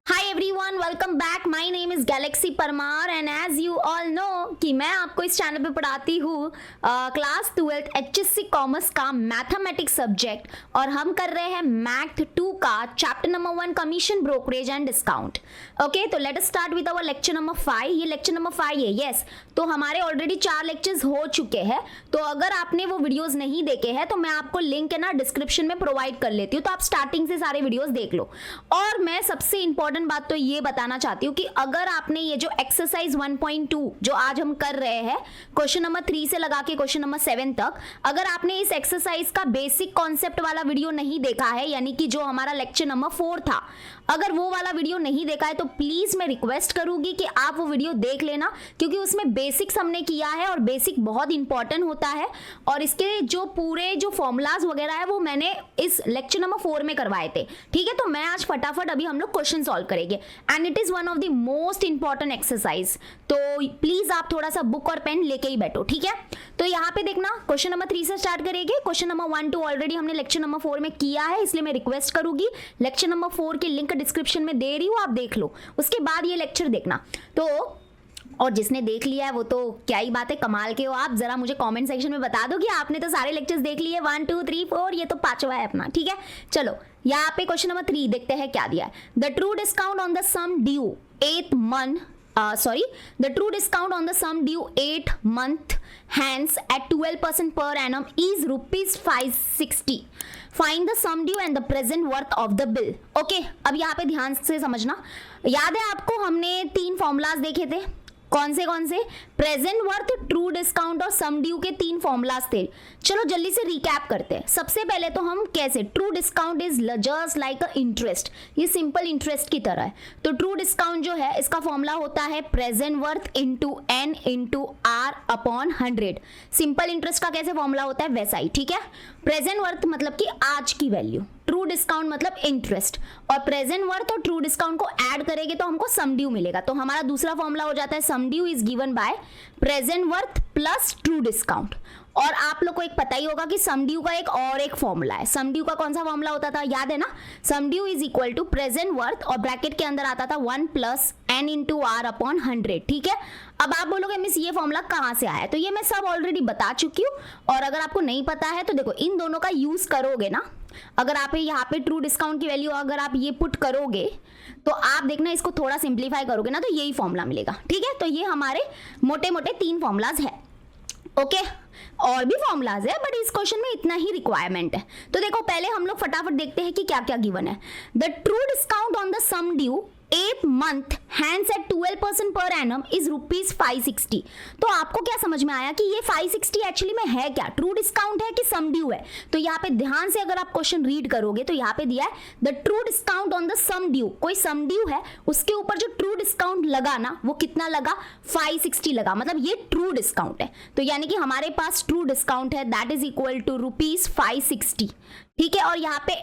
Hi everyone, welcome back. My name is Galaxy Parmar and as you all know कि मैं आपको इस चैनल पे पढ़ाती हूँ क्लास 12th HSC कॉमर्स का मैथमेटिक्स सब्जेक्ट और हम कर रहे हैं मैथ 2 का chapter number 1 commission brokerage and discount. Okay, तो let us start with our lecture number 5। ये लेक्चर नंबर 5 है। यस, तो हमारे ऑलरेडी 4 लेक्चर्स हो चुके हैं, तो अगर आपने वो वीडियोस नहीं देखे हैं तो मैं आपको लिंक है ना डिस्क्रिप्शन में प्रोवाइड कर लेती हूँ, तो आप स्टार्टिंग से सारे वीडियोस देख लो। और मैं सबसे इंपॉर्टेंट बात तो ये बताना चाहती हूँ कि अगर आपने ये जो एक्सरसाइज 1.2 जो आज हम कर रहे हैं क्वेश्चन नंबर 3 से लगा के क्वेश्चन नंबर 7 तक, अगर आपने इस एक्सरसाइज का बेसिक कॉन्सेप्ट वाला वीडियो नहीं देखा है, यानी कि जो हमारा लेक्चर नंबर 4 था, अगर वो वाला वीडियो नहीं देखा है तो प्लीज मैं रिक्वेस्ट करूंगी कि आप वो वीडियो देख लेना, क्योंकि उसमें बेसिक्स हमने किया है और बेसिक बहुत इंपॉर्टेंट होता है। और इसके जो पूरे जो फॉर्मूलाज वगैरह है वो मैंने इस लेक्चर नंबर 4 में करवाए थे। ठीक है, तो मैं आज फटाफट अभी हम लोग क्वेश्चन सॉल्व करेंगे and it is one of the most important exercise. तो प्लीज आप थोड़ा सा बुक और पेन लेके ही बैठो। ठीक है, तो यहाँ पे देखना क्वेश्चन नंबर 3 से स्टार्ट करेंगे। क्वेश्चन नंबर 1 2 ऑलरेडी हमने लेक्चर नंबर 4 में किया है, इसलिए मैं रिक्वेस्ट करूंगी लेक्चर नंबर 4 की लिंक डिस्क्रिप्शन में दे रही हूँ, आप देख लो, उसके बाद ये लेक्चर देखना। तो और जिसने देख लिया है वो तो क्या ही बात है, कमाल के हो आप। जरा मुझे कमेंट सेक्शन में बता दो कि आपने तो सारे लेक्चर्स देख लिए 1 2 3 4, ये तो 5वां है अपना। ठीक है, चलो यहाँ पे क्वेश्चन नंबर 3 देखते हैं क्या दिया है। The true discount on the sum due 8 month the true discount on the sum due 8 month hence at 12% per annum is rupees 560. Find the sum due and the present worth of the bill. Okay, अब यहाँ पे ध्यान से समझना। याद है आपको हमने 3 फॉर्मूलाज देखे थे, कौन से प्रेजेंट वर्थ, ट्रू डिस्काउंट और सम ड्यू के 3 फॉर्मूलाज थे। चलो जल्दी से रिकैप करते हैं। सबसे पहले तो हम कैसे, true discount is just like a interest, ये सिंपल इंटरेस्ट की तरह है। तो ट्रू डिस्काउंट जो है इसका फॉर्मूला होता है present worth into n into r upon 100। Simple interest का कैसे फॉर्मूला होता है वैसा ही। ठीक है, प्रेजेंट वर्थ मतलब कि आज की वैल्यू, ट्रू डिस्काउंट मतलब इंटरेस्ट, और प्रेजेंट वर्थ और ट्रू डिस्काउंट को ऐड करेंगे तो हमको सम ड्यू मिलेगा। तो हमारा दूसरा फॉर्मूला हो जाता है sum due is given by present worth plus true discount. और आप लोग को एक पता ही होगा कि सम ड्यू का एक फॉर्मूला है। सम ड्यू का कौन सा फॉर्मूला होता था, याद है ना? Sum due is equal to present worth और ब्रैकेट के अंदर आता था 1 plus n into r upon 100। ठीक है, अब आप बोलोगे मिस ये फॉर्मूला कहाँ से आया, तो ये मैं सब ऑलरेडी बता चुकी हूँ। और अगर आपको नहीं पता है तो देखो इन दोनों का यूज करोगे ना, अगर आप यहाँ पे ट्रू डिस्काउंट की वैल्यू अगर आप ये पुट करोगे तो आप देखना इसको थोड़ा सिंप्लीफाई करोगे ना तो यही फॉर्मूला मिलेगा। ठीक है, तो ये हमारे मोटे मोटे 3 फॉर्मूलाज है। ओके, और भी फॉर्मूलाज है बट इस क्वेश्चन में इतना ही रिक्वायरमेंट है। तो देखो पहले हम लोग फटाफट देखते हैं कि क्या क्या गिवन है। The true discount on the sum due 8 month hence at 12% per annum is rupees 560। तो आपको क्या समझ में आया कि ये 560 एक्चुअली में है क्या, ट्रू डिस्काउंट है कि सम ड्यू है? तो यहाँ पे ध्यान से अगर आप क्वेश्चन रीड करोगे तो यहाँ पे दिया है the true discount on the sum due, कोई सम ड्यू है उसके ऊपर जो ट्रू डिस्काउंट लगा ना वो कितना लगा, 560 लगा, मतलब ये ट्रू डिस्काउंट है। तो यानी कि हमारे पास ट्रू डिस्काउंट है that is equal to rupees 560। ठीक है, और यहाँ पे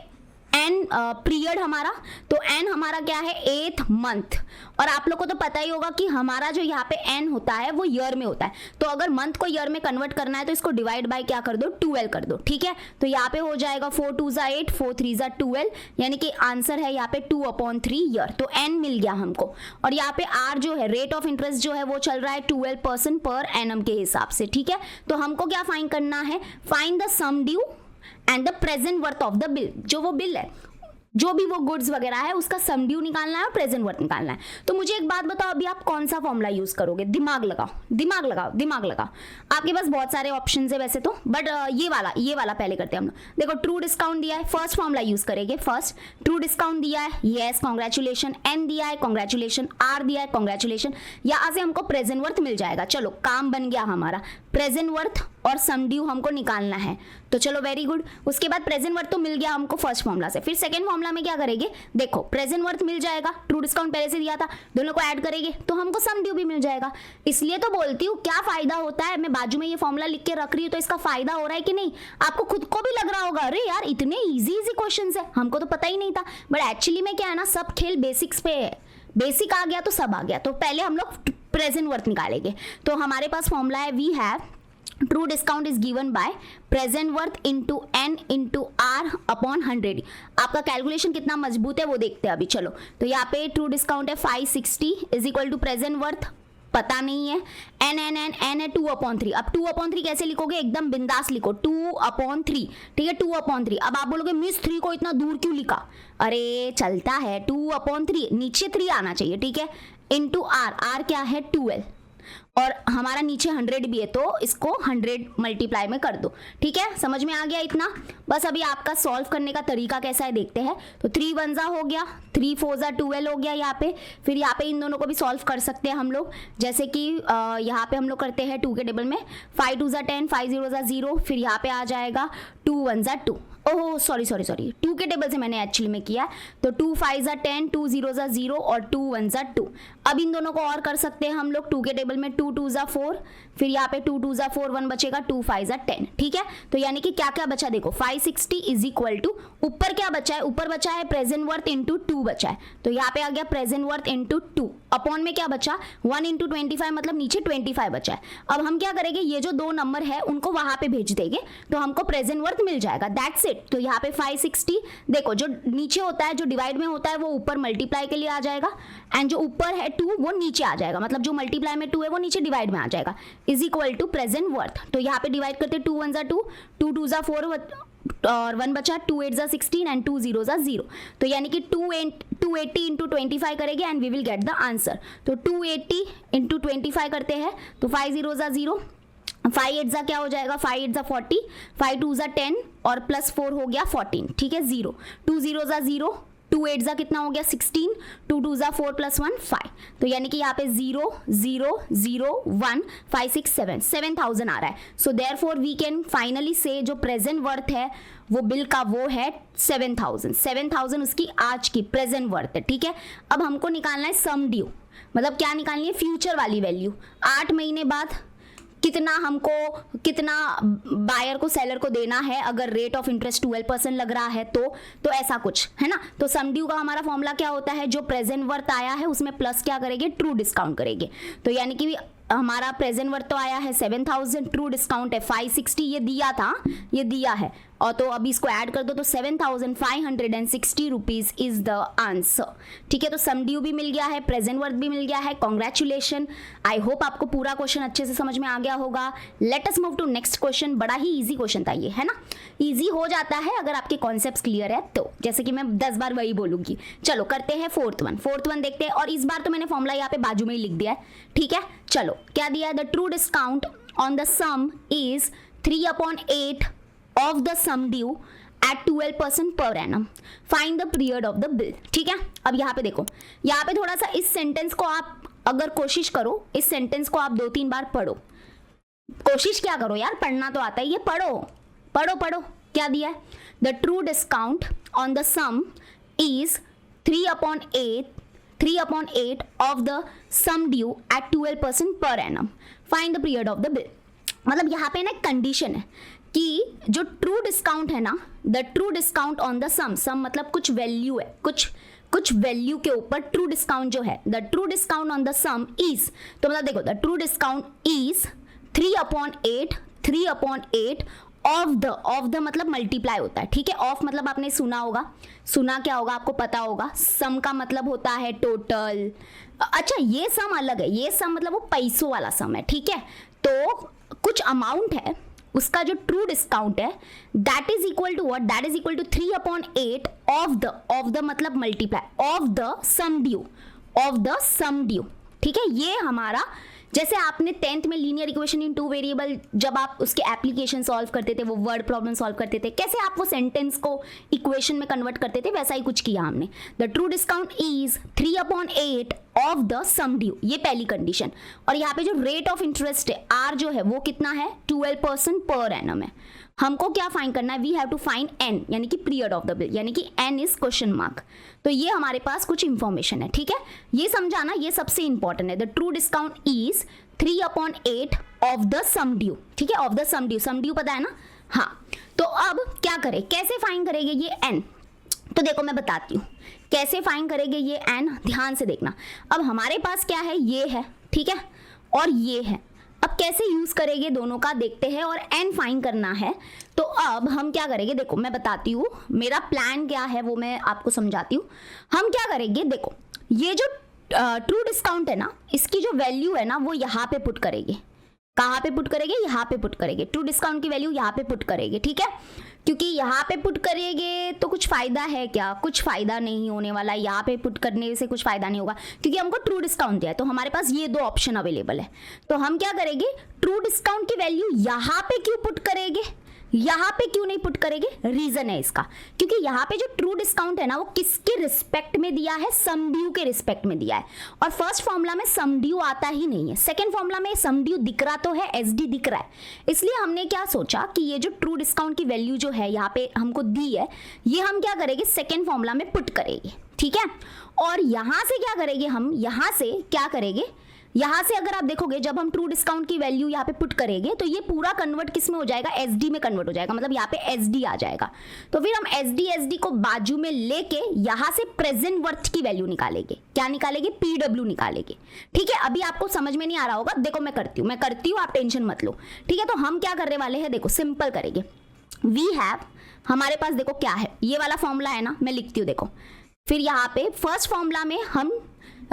एन पीरियड हमारा, तो एन हमारा क्या है 8th month। और आप लोग को तो पता ही होगा कि हमारा जो यहाँ पे एन होता है वो ईयर में होता है, तो अगर मंथ को ईयर में कन्वर्ट करना है तो इसको डिवाइड बाय क्या कर दो, 12 कर दो। ठीक है, तो यहाँ पे हो जाएगा 4 2 8 4 3 12, यानी कि आंसर है यहाँ पे 2/3 ईयर। तो एन मिल गया हमको। और यहाँ पे आर जो है रेट ऑफ इंटरेस्ट जो है वो चल रहा है 12% पर एनम के हिसाब से। ठीक है, तो हमको क्या फाइंड करना है, find the sum due and the present worth of the bill. जो वो बिल है, जो भी वो गुड्स वगैरह है उसका सम ड्यू निकालना है और प्रेजेंट वर्थ निकालना है। तो मुझे एक बात बताओ, अभी आप कौन सा फॉर्मूला यूज करोगे? दिमाग लगाओ दिमाग लगाओ दिमाग लगाओ। आपके पास बहुत सारे ऑप्शंस है वैसे तो, बट ये वाला पहले करते हैं हम लोग। देखो ट्रू डिस्काउंट दिया है, फर्स्ट फॉर्मूला यूज करेंगे। फर्स्ट ट्रू डिस्काउंट दिया है, यस कॉन्ग्रेचुलेशन। एन दिया है, कॉन्ग्रेचुलेशन। आर दिया है, कॉन्ग्रेचुलेशन। यहाँ से हमको प्रेजेंट वर्थ मिल जाएगा। चलो काम बन गया हमारा, प्रेजेंट वर्थ और सम ड्यू हमको निकालना है। तो चलो वेरी गुड, उसके बाद प्रेजेंट वर्थ तो मिल गया हमको फर्स्ट फॉर्मूला से। फिर सेकंड फॉर्मूला में क्या करेंगे, देखो प्रेजेंट वर्थ मिल जाएगा, ट्रू डिस्काउंट पहले से दिया था, दोनों को ऐड करेंगे तो हमको सम ड्यू भी मिल जाएगा। इसलिए तो बोलती हूँ क्या फायदा होता है, मैं बाजू में ये फॉर्मूला लिख के रख रही हूँ तो इसका फायदा हो रहा है कि नहीं। आपको खुद को भी लग रहा होगा अरे यार इतने इजी क्वेश्चन है, हमको तो पता ही नहीं था। बट एक्चुअली में क्या है ना, सब खेल बेसिक्स पे है, बेसिक आ गया तो सब आ गया। तो पहले हम लोग प्रेजेंट वर्थ निकालेंगे। तो हमारे पास फॉर्मूला है we have true discount is given by present worth into n into r upon 100। आपका कैलकुलेशन कितना मजबूत है वो देखते हैं अभी। चलो तो यहाँ पे ट्रू डिस्काउंट है 560 is equal to present worth पता नहीं है, एन एन एन एन है 2/3। अब 2/3 कैसे लिखोगे, एकदम बिंदास लिखो 2/3, ठीक है 2/3। अब आप बोलोगे मिस 3 को इतना दूर क्यों लिखा, अरे चलता है 2/3, नीचे 3 आना चाहिए, ठीक है, इंटू आर, आर क्या है 12 और हमारा नीचे 100 भी है तो इसको 100 मल्टीप्लाई में कर दो, ठीक है, समझ में आ गया इतना। बस अभी आपका सॉल्व करने का तरीका कैसा है देखते हैं। तो 3 1 जा हो गया, 3 4 जा 12 हो गया यहाँ पे। फिर यहाँ पे इन दोनों को भी सॉल्व कर सकते हैं हम लोग, जैसे कि यहाँ पे हम लोग करते हैं 2 के टेबल में 5 2 जा 10, 5 0 जा 0, फिर यहाँ पे आ जाएगा 2 1 जा 2, ओह सॉरी 2 के टेबल से मैंने एक्चुअली में किया। तो 2 5 जा 10, 2 0 जा 0 और 2 1 जा 2। अब इन दोनों को और कर सकते हैं हम लोग 2 के टेबल में 2 2 जा 4, फिर यहाँ पे 2 2 जा 4, 1 बचेगा, 2 5 जा 10, ठीक है। तो यानी कि क्या क्या बचा देखो 560 इज इक्वल टू, ऊपर क्या बचा है, ऊपर बचा है प्रेजेंट वर्थ इंटू 2 बचा है, तो यहाँ पे आ गया प्रेजेंट वर्थ इंटू 2, अपॉन में क्या बचा 1 इंटू 25 मतलब नीचे 25 बचा है। अब हम क्या करेंगे, ये जो 2 नंबर है उनको वहां पे भेज देंगे तो हमको प्रेजेंट वर्थ मिल जाएगा, दैट्स इट। तो यहाँ पे 560 देखो जो नीचे होता है, जो डिवाइड में होता है वो ऊपर मल्टीप्लाई के लिए आ जाएगा, एंड जो ऊपर है 2 वो नीचे आ जाएगा, मतलब जो मल्टीप्लाई में 2 है वो नीचे डिवाइड में आ जाएगा, is equal to present worth. तो यहाँ पे डिवाइड करते 2 1 जा 2, 2 2 जा 4 और 1 बचा, 2 8 जा 16 एंड 2 0 जा 0। तो यानी कि 280 इंटू 25 करेंगे and we will get the answer. तो 280 इंटू 25 करते हैं तो 5 0 जा 0, 5 8 जा क्या हो जाएगा, 5 8 जा 40, 5 2 जा 10 और प्लस 4 हो गया 14, ठीक है 0, 2 0 जा 0, 2 8 जा कितना हो गया 16, 2 2 जा 4 प्लस 1 5। तो यानी कि यहाँ पे 0 0 0 1 5 6 7 7000 आ रहा है। So therefore we can finally say जो प्रेजेंट वर्थ है वो बिल का वो है 7000 उसकी आज की प्रेजेंट वर्थ है, ठीक है। अब हमको निकालना है सम ड्यू, मतलब क्या निकालनी है, फ्यूचर वाली वैल्यू। 8 महीने बाद कितना बायर को सेलर को देना है अगर रेट ऑफ इंटरेस्ट 12% लग रहा है तो ऐसा कुछ है ना। तो सम ड्यू का हमारा फॉर्मूला क्या होता है, जो प्रेजेंट वर्थ आया है उसमें प्लस क्या करेंगे, ट्रू डिस्काउंट करेंगे। तो यानी कि हमारा प्रेजेंट वर्थ तो आया है 7000, ट्रू डिस्काउंट है 560, ये दिया है और तो अभी इसको ऐड कर दो तो 7560 रुपीज इज द आंसर, ठीक है। तो सम ड्यू भी मिल गया है, प्रेजेंट वर्थ भी मिल गया है, कॉन्ग्रेचुलेशन। आई होप आपको पूरा क्वेश्चन अच्छे से समझ में आ गया होगा। Let us move to next question. बड़ा ही इजी क्वेश्चन था ये, है ना, इजी हो जाता है अगर आपके कॉन्सेप्ट क्लियर है तो, जैसे कि मैं 10 बार वही बोलूंगी। चलो करते हैं फोर्थ वन देखते हैं, और इस बार तो मैंने फॉर्मूला यहाँ पे बाजू में ही लिख दिया है, ठीक है। चलो क्या दिया है, the true discount on the some is 3/8 of the sum due at 12% per annum. Find the period of the bill. ठीक है। अब यहाँ पे देखो, यहाँ पे थोड़ा सा इस सेंटेंस को आप अगर कोशिश करो, इस सेंटेंस को आप 2-3 बार पढ़ो, कोशिश क्या करो यार, पढ़ना तो आता ही है, पढ़ो। क्या दिया है, the true discount on the some is 3/8 of the sum due at 12% per annum. Find the period of the bill. मतलब यहाँ पे ना कंडीशन है कि जो ट्रू डिस्काउंट है ना, the true discount on the sum मतलब कुछ वैल्यू है, कुछ वैल्यू के ऊपर ट्रू डिस्काउंट जो है, the true discount on the some is, तो मतलब देखो the true discount is 3/8 of the मतलब मल्टीप्लाई होता है, ठीक है। ऑफ मतलब आपने सुना क्या होगा, आपको पता होगा। सम का मतलब होता है टोटल। अच्छा ये सम अलग है, ये सम मतलब वो पैसों वाला सम है, ठीक है। तो कुछ अमाउंट है, उसका जो ट्रू डिस्काउंट है that is equal to what, that is equal to 3/8 of the मतलब multiply of the sum due, ठीक है। ये हमारा, जैसे आपने 10th में लीनियर इक्वेशन इन 2 वेरिएबल जब आप उसके एप्लीकेशन सॉल्व करते थे, वो वर्ड प्रॉब्लम सॉल्व करते थे, कैसे आप वो सेंटेंस को इक्वेशन में कन्वर्ट करते थे, वैसा ही कुछ किया हमने। The true discount is 3/8 of the sum due, ये पहली कंडीशन। और यहाँ पे जो रेट ऑफ इंटरेस्ट है आर जो है वो कितना है, 12% पर एनम है। हमको क्या फाइंड करना है, we have to find n, यानी कि पीरियड ऑफ द बिल, यानी कि एन इज क्वेश्चन मार्क। तो ये हमारे पास कुछ इंफॉर्मेशन है, ठीक है। ये समझाना, ये सबसे इंपॉर्टेंट है। The true discount is 3/8 of the sum due, ठीक है, ऑफ द सम ड्यू पता है ना, हाँ। तो अब क्या करें, कैसे फाइंड करेंगे ये एन, तो देखो मैं बताती हूँ कैसे फाइंड करेंगे ये एन, ध्यान से देखना। अब हमारे पास क्या है, ये है, ठीक है, और ये है। अब कैसे यूज करेंगे दोनों का देखते हैं, और एन फाइंड करना है। तो अब हम क्या करेंगे, देखो मैं बताती हूँ मेरा प्लान क्या है, वो मैं आपको समझाती हूँ। हम क्या करेंगे, देखो ये जो ट्रू डिस्काउंट है ना, इसकी जो वैल्यू है ना वो यहाँ पे पुट करेंगे। कहाँ पे पुट करेंगे, यहाँ पे पुट करेंगे। ट्रू डिस्काउंट की वैल्यू यहाँ पे पुट करेंगे, ठीक है। क्योंकि यहाँ पे पुट करेंगे तो कुछ फायदा है क्या, कुछ फायदा नहीं होने वाला। यहाँ पे पुट करने से कुछ फायदा नहीं होगा, क्योंकि हमको ट्रू डिस्काउंट दिया है। तो हमारे पास ये दो ऑप्शन अवेलेबल है। तो हम क्या करेंगे, ट्रू डिस्काउंट की वैल्यू यहाँ पे क्यों पुट करेंगे, यहाँ पे क्यों नहीं पुट करेंगे, रीजन है इसका, क्योंकि यहाँ पे जो ट्रू डिस्काउंट है ना वो किसके रिस्पेक्ट में दिया है, सम ड्यू के रिस्पेक्ट में दिया है। और फर्स्ट फॉर्मूला में सम ड्यू आता ही नहीं है, सेकंड फॉर्मूला में सम ड्यू दिख रहा तो है, एसडी दिख रहा है। इसलिए हमने क्या सोचा कि ये जो ट्रू डिस्काउंट की वैल्यू जो है यहाँ पे हमको दी है, ये हम क्या करेंगे, सेकेंड फॉर्मूला में पुट करेंगे, ठीक है। और यहाँ से क्या करेंगे, हम यहाँ से क्या करेंगे, यहाँ से अगर आप देखोगे जब हम ट्रू डिस्काउंट की वैल्यू यहाँ पे पुट करेंगे तो ये पूरा कन्वर्ट किस में हो जाएगा, एसडी में कन्वर्ट हो जाएगा, मतलब यहाँ पे एसडी आ जाएगा। तो फिर हम एसडी को बाजू में लेके यहाँ से प्रेजेंट वर्थ की वैल्यू निकालेंगे। क्या निकालेंगे, पीडब्ल्यू निकालेंगे, ठीक है। अभी आपको समझ में नहीं आ रहा होगा, देखो मैं करती हूँ, आप टेंशन मत लो, ठीक है। तो हम क्या करने वाले हैं, देखो सिंपल करेंगे। वी हैव, हमारे पास देखो क्या है, ये वाला फॉर्मूला है ना, मैं लिखती हूँ देखो। फिर यहाँ पे फर्स्ट फॉर्मूला में हम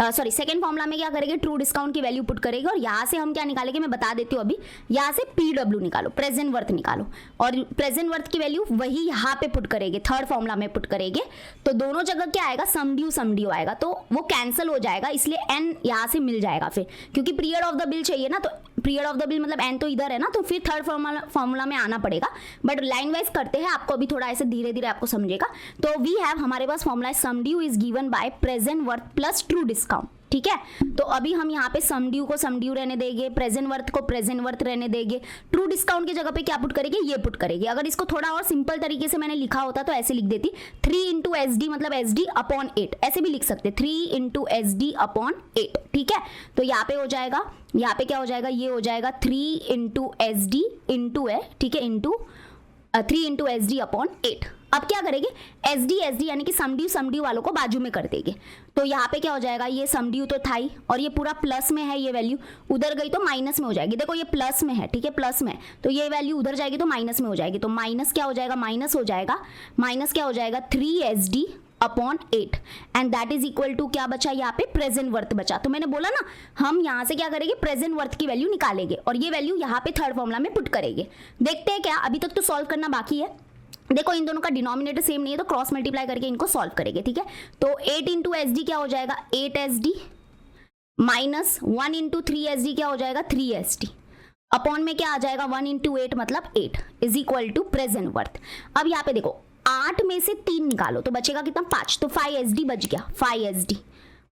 सेकंड फॉर्मूला में क्या करेंगे, ट्रू डिस्काउंट की वैल्यू पुट करेंगे, और यहाँ से हम क्या निकालेंगे, मैं बता देती हूँ अभी। यहाँ से पीडब्ल्यू निकालो, प्रेजेंट वर्थ निकालो, और प्रेजेंट वर्थ की वैल्यू वही यहाँ पे पुट करेंगे, थर्ड फॉर्मूला में पुट करेंगे। तो दोनों जगह क्या आएगा, सम ड्यू आएगा, तो वो कैंसिल हो जाएगा, इसलिए एन यहाँ से मिल जाएगा फिर, क्योंकि पीरियड ऑफ द बिल चाहिए ना, तो पीरियड ऑफ द बिल मतलब एन तो इधर है ना, तो फिर थर्ड फॉर्मूला में आना पड़ेगा। बट लाइन वाइज करते हैं, आपको अभी थोड़ा ऐसे धीरे धीरे आपको समझेगा। तो वी हैव, हमारे पास फॉर्मूला है, sum due is given by present worth plus true discount, ठीक है। तो अभी हम यहाँ पे सम ड्यू को सम ड्यू रहने देंगे, प्रेजेंट वर्थ को प्रेजेंट वर्थ रहने देंगे, ट्रू डिस्काउंट की जगह पे क्या पुट करेंगे, ये पुट करेंगे। अगर इसको थोड़ा और सिंपल तरीके से मैंने लिखा होता तो ऐसे लिख देती, 3 इंटू एस डी मतलब एस डी अपॉन 8, ऐसे भी लिख सकते, 3 इंटू एस डी अपॉन 8, ठीक है। तो यहाँ पे हो जाएगा, यहाँ पे क्या हो जाएगा, ये हो जाएगा 3 इंटू एस डी इंटू है, ठीक है, into 3 into S d upon 8। अब क्या करेंगे, एस डी यानी कि सम ड्यू वालों को बाजू में कर देंगे। तो यहाँ पे क्या हो जाएगा, ये सम ड्यू तो था ही, और ये पूरा प्लस में है, ये वैल्यू उधर गई तो माइनस में हो जाएगी। देखो ये प्लस में है, ठीक है, प्लस में, तो ये वैल्यू उधर जाएगी तो माइनस में हो जाएगी। तो माइनस क्या हो जाएगा, माइनस हो जाएगा, माइनस क्या हो जाएगा, 3 s d upon 8, and that is equal to क्या बचा, यहाँ पे प्रेजेंट वर्थ बचा। तो मैंने बोला ना, हम यहाँ से क्या करेंगे, प्रेजेंट वर्थ की वैल्यू निकालेंगे, और ये वैल्यू यहाँ पे थर्ड फॉर्मूला में पुट करेंगे। देखते हैं क्या, अभी तक तो सॉल्व करना बाकी है। देखो इन दोनों का डिनोमिनेटर सेम नहीं है, तो क्रॉस मल्टीप्लाई करके इनको सॉल्व करेंगे, ठीक है। तो 8 इंटू एस डी क्या हो जाएगा, 8 S D, minus 1 into 3 s D क्या हो जाएगा, 3 एस डी, अपॉन में क्या आ जाएगा, 1 इंटू 8 मतलब 8 is equal to present worth. अब यहाँ पे देखो 8 में से 3 निकालो तो बचेगा कितना, 5, तो 5 एस डी बच गया, 5 s d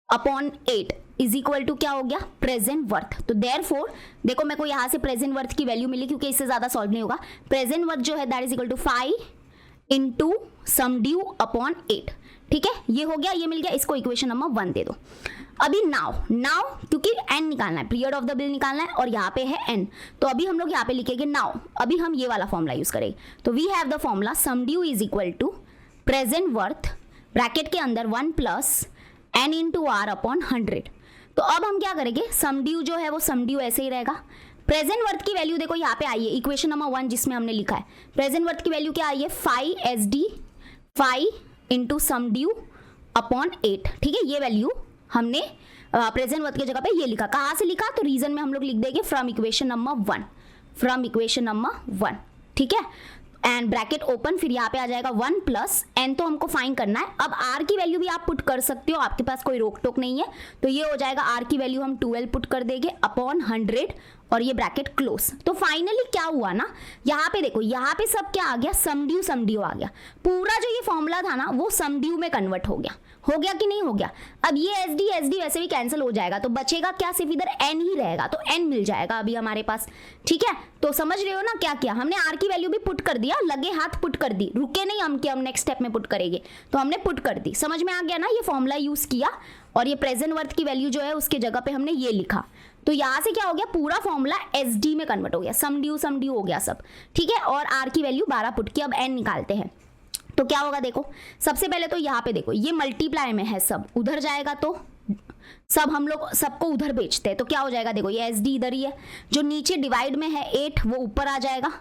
upon 8 is equal to क्या हो गया, प्रेजेंट वर्थ। तो देयरफॉर देखो मेरे को यहाँ से प्रेजेंट वर्थ की वैल्यू मिली, क्योंकि इससे ज्यादा सॉल्व नहीं होगा। प्रेजेंट वर्थ जो है that is equal to 5 into sum due upon 8, ठीक है, ये हो गया, ये मिल गया। इसको इक्वेशन नंबर 1 दे दो। अभी नाउ क्योंकि एन निकालना है, पीरियड ऑफ द बिल निकालना है, और यहाँ पे है एन, तो अभी हम लोग यहाँ पे लिखेंगे नाउ। अभी हम ये वाला फॉर्मूला यूज करेंगे। तो we have the formula sum due is equal to present worth bracket के अंदर 1 plus n into r upon 100। तो अब हम क्या करेंगे, सम ड्यू जो है वो सम ड्यू ऐसे ही रहेगा। प्रेजेंट वर्थ की वैल्यू देखो यहाँ पे आई है, इक्वेशन नंबर 1 जिसमें हमने लिखा है, प्रेजेंट वर्थ की वैल्यू क्या आई है, 5 s D, 5 into sum due upon 8, ठीक है। ये वैल्यू हमने प्रेजेंट वर्थ की जगह पे ये लिखा। कहाँ से लिखा, तो रीजन में हम लोग लिख देंगे from equation number 1, from equation number 1, ठीक है। एंड ब्रैकेट ओपन, फिर यहाँ पे आ जाएगा 1 प्लस एन, तो हमको फाइंड करना है। अब आर की वैल्यू भी आप पुट कर सकते हो, आपके पास कोई रोक टोक नहीं है। तो ये हो जाएगा आर की वैल्यू हम 12 पुट कर देंगे अपॉन 100, और ये ब्रैकेट क्लोज। तो फाइनली क्या हुआ ना, यहाँ पे देखो, यहाँ पे सब क्या आ गया, सम ड्यू आ गया। पूरा जो ये फॉर्मूला था ना वो सम ड्यू में कन्वर्ट हो गया कि नहीं हो गया। अब ये एस डी वैसे भी कैंसिल हो जाएगा, तो बचेगा क्या, सिर्फ इधर एन ही रहेगा, तो एन मिल जाएगा अभी हमारे पास, ठीक है। तो समझ रहे हो ना क्या किया हमने, आर की वैल्यू भी पुट कर दिया, लगे हाथ पुट कर दी, रुके नहीं हम कि हम नेक्स्ट स्टेप में पुट करेंगे, तो हमने पुट कर दी। समझ में आ गया ना, ये फॉर्मूला यूज किया, और ये प्रेजेंट वर्थ की वैल्यू जो है उसके जगह पे हमने ये लिखा। तो यहाँ से क्या हो गया, पूरा फॉर्मूला एस डी में कन्वर्ट हो गया, सम ड्यू हो गया सब, ठीक है। और आर की वैल्यू 12 पुट की। अब एन निकालते हैं, तो क्या होगा देखो, सबसे पहले तो यहाँ पे देखो ये मल्टीप्लाई में है सब, उधर जाएगा तो सब हम लोग सबको उधर बेचते हैं, तो क्या हो जाएगा, देखो ये एस डी इधर ही है, जो नीचे डिवाइड में है 8 वो ऊपर आ जाएगा,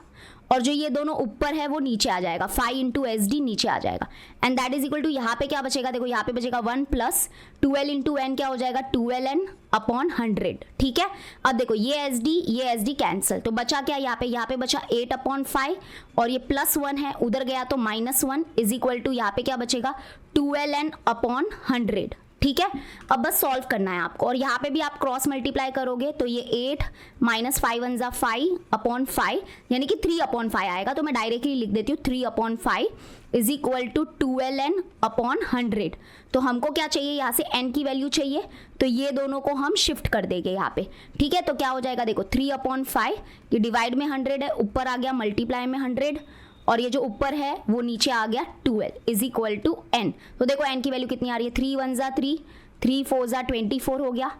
और जो ये दोनों ऊपर है वो नीचे आ जाएगा, 5 इंटू एस डी नीचे आ जाएगा, and that is equal to यहाँ पे क्या बचेगा, देखो यहाँ पे बचेगा 1 प्लस 12 इंटू एन क्या हो जाएगा 12n अपॉन 100, ठीक है। अब देखो ये एस डी कैंसिल, तो बचा क्या यहाँ पे बचा 8 अपॉन 5, और ये प्लस 1 है उधर गया तो -1 इज इक्वल टू यहाँ पे क्या बचेगा 12n अपॉन 100, ठीक है। अब बस सॉल्व करना है आपको, और यहाँ पे भी आप क्रॉस मल्टीप्लाई करोगे तो ये 8 माइनस 5 1 जा 5 अपॉन 5 यानी कि 3 अपॉन 5 आएगा, तो मैं डायरेक्टली लिख देती हूँ 3 upon 5 is equal to 12n upon 100। तो हमको क्या चाहिए, यहाँ से n की वैल्यू चाहिए, तो ये दोनों को हम शिफ्ट कर देंगे यहाँ पे, ठीक है। तो क्या हो जाएगा, देखो 3 अपॉन 5 ये डिवाइड में 100 है, ऊपर आ गया मल्टीप्लाई में 100, और ये जो ऊपर है वो नीचे आ गया 12 इज इक्वल टू n। तो देखो n की वैल्यू कितनी आ रही है, 3 1 जा 3, 3 4 जा 24 हो गया,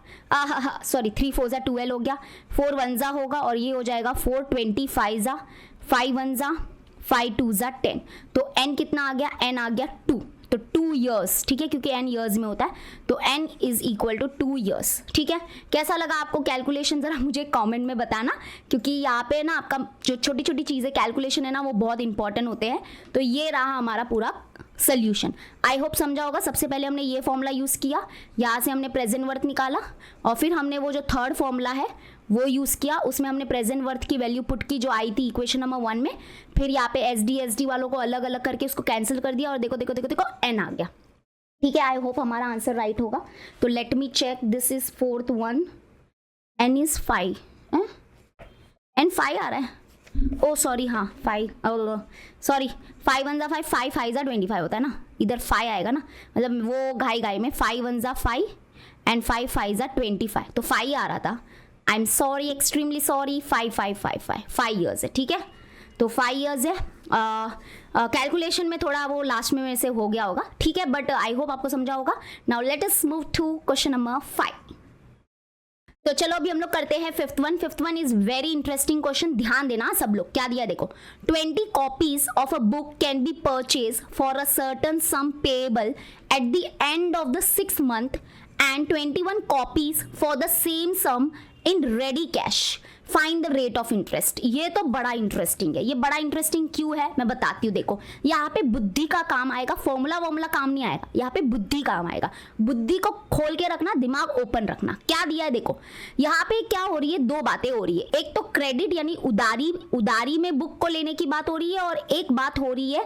सॉरी 3 4 जा 12 हो गया, 4 1 जा होगा और ये हो जाएगा 4 25 जा, 5 1 जा 5 2 जा 10, तो n कितना आ गया, n आ गया 2, तो 2 years, ठीक है, क्योंकि n years में होता है, तो n is equal to 2 years, ठीक है। कैसा लगा आपको कैलकुलेशन, जरा मुझे कमेंट में बताना, क्योंकि यहाँ पे ना आपका जो छोटी छोटी चीज़ें कैलकुलेशन है ना वो बहुत इंपॉर्टेंट होते हैं। तो ये रहा हमारा पूरा सोल्यूशन, आई होप समझा होगा। सबसे पहले हमने ये फॉर्मूला यूज़ किया, यहाँ से हमने प्रेजेंट वर्थ निकाला, और फिर हमने वो जो थर्ड फॉर्मूला है वो यूज़ किया, उसमें हमने प्रेजेंट वर्थ की वैल्यू पुट की जो आई थी इक्वेशन नंबर 1 में, फिर यहाँ पे एस डी वालों को अलग अलग करके उसको कैंसिल कर दिया, और देखो देखो देखो देखो एन आ गया, ठीक है। आई होप हमारा आंसर राइट होगा। तो let me check, this is 4th one, n is 5, n 5 आ रहा है, ओ सॉरी, हाँ 5, सॉरी 5 1 जा 5, 5 5 जा 25 होता है ना, इधर 5 आएगा ना, मतलब वो घाई में 5 1 जा 5 एंड 5 5 जा 25, तो 5 आ रहा था। I am sorry, extremely sorry, 5 years है, ठीक है। तो 5 years है, कैलकुलेशन में थोड़ा वो लास्ट में से हो गया होगा, ठीक है, बट आई होप आपको समझा होगा। Now let us move to question number 5। तो चलो अभी हम लोग करते हैं 5th one। 5th one is very interesting question, ध्यान देना सब लोग। क्या दिया देखो, 20 copies of a book can be purchase for a certain some payable eight the end of the 6th month and 21 copies for the same sum in ready cash, find the rate of interest. ये तो बड़ा interesting है। ये बड़ा interesting क्यों है मैं बताती हूँ। देखो यहाँ पे बुद्धि का काम आएगा, फॉर्मूला काम नहीं आएगा, यहाँ पे बुद्धि काम आएगा। बुद्धि को खोल के रखना, दिमाग ओपन रखना। क्या दिया है देखो, यहाँ पे क्या हो रही है, दो बातें हो रही है। एक तो क्रेडिट यानी उदारी में बुक को लेने की बात हो रही है, और एक बात हो रही है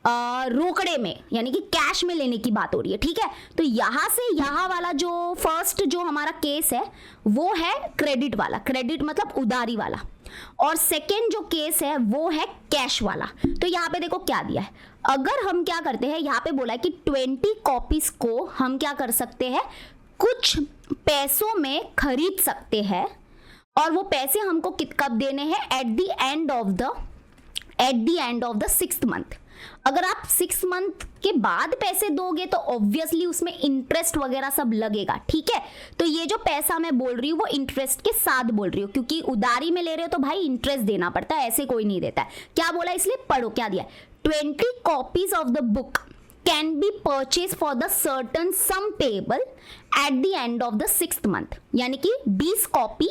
रोकड़े में यानी कि कैश में लेने की बात हो रही है, ठीक है। तो यहाँ से यहाँ वाला जो फर्स्ट जो हमारा केस है वो है क्रेडिट वाला, क्रेडिट मतलब उधारी वाला, और सेकेंड जो केस है वो है कैश वाला। तो यहाँ पे देखो क्या दिया है, अगर हम क्या करते हैं, यहाँ पे बोला है कि 20 कॉपीज को हम क्या कर सकते हैं, कुछ पैसों में खरीद सकते हैं, और वो पैसे हमको कब देने हैं, eight the end of the 6th month। अगर आप 6 month के बाद पैसे दोगे तो ऑब्वियसली उसमें इंटरेस्ट वगैरह सब लगेगा, ठीक है। तो ये जो पैसा मैं बोल रही हूँ वो इंटरेस्ट के साथ बोल रही हूँ, क्योंकि उधारी में ले रहे हो तो भाई इंटरेस्ट देना पड़ता है, ऐसे कोई नहीं देता है। क्या बोला इसलिए पढ़ो, क्या दिया, 20 copies of the book can be purchase for the certain some payable eight the end of the 6th month, यानी कि 20 कॉपी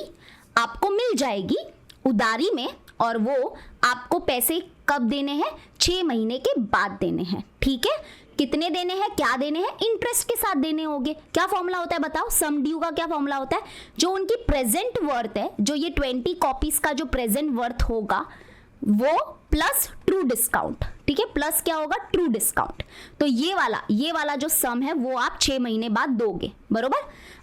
आपको मिल जाएगी उधारी में, और वो आपको पैसे कब देने हैं, 6 महीने के बाद देने हैं, ठीक है। कितने देने हैं, क्या देने हैं, इंटरेस्ट के साथ देने होंगे। क्या फॉर्मूला होता है बताओ, सम ड्यू का क्या फॉर्मूला होता है, जो उनकी प्रेजेंट वर्थ है, जो ये 20 कॉपीज का जो प्रेजेंट वर्थ होगा वो प्लस ट्रू डिस्काउंट, ठीक है, प्लस क्या होगा, ट्रू डिस्काउंट। तो ये वाला जो सम है वो आप 6 महीने बाद दोगे, बरोबर।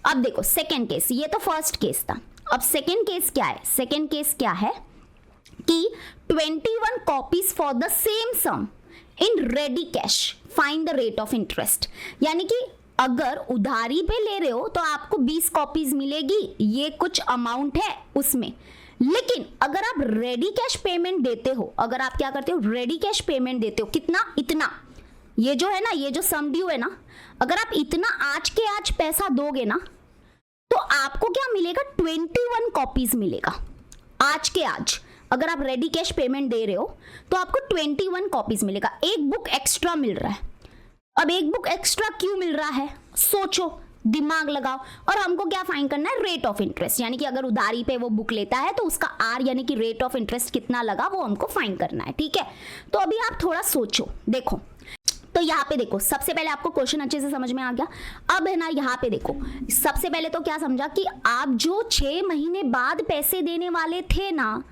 अब देखो सेकेंड केस, ये तो फर्स्ट केस था, अब सेकेंड केस क्या है, सेकेंड केस क्या है कि 21 copies for the same sum in ready cash, find the rate of interest. यानी कि अगर उधारी पे ले रहे हो तो आपको 20 कॉपीज मिलेगी, ये कुछ अमाउंट है उसमें। लेकिन अगर आप रेडी कैश पेमेंट देते हो, अगर आप क्या करते हो, रेडी कैश पेमेंट देते हो, कितना, इतना, ये जो है ना, ये जो सम ड्यू है ना, अगर आप इतना आज के आज पैसा दोगे ना तो आपको क्या मिलेगा, 21 कॉपीज मिलेगा आज के आज। अगर आप रेडी कैश पेमेंट दे रहे हो तो आपको 21 कॉपीज मिलेगा, एक बुक एक्स्ट्रा मिल रहा है। अब एक बुक एक्स्ट्रा क्यों मिल रहा है, सोचो दिमाग लगाओ। और हमको क्या फाइंड करना है, रेट ऑफ इंटरेस्ट, यानी कि अगर उधारी पे वो बुक लेता है तो उसका आर यानी कि रेट ऑफ इंटरेस्ट कितना लगा वो हमको फाइंड करना है। ठीक है, तो अभी आप थोड़ा सोचो, देखो तो यहाँ पे देखो, सबसे पहले आपको क्वेश्चन अच्छे से समझ में आ गया। अब है ना, यहाँ पे देखो, सबसे पहले तो क्या समझा कि आप जो 6 महीने बाद पैसे देने वाले थे ना,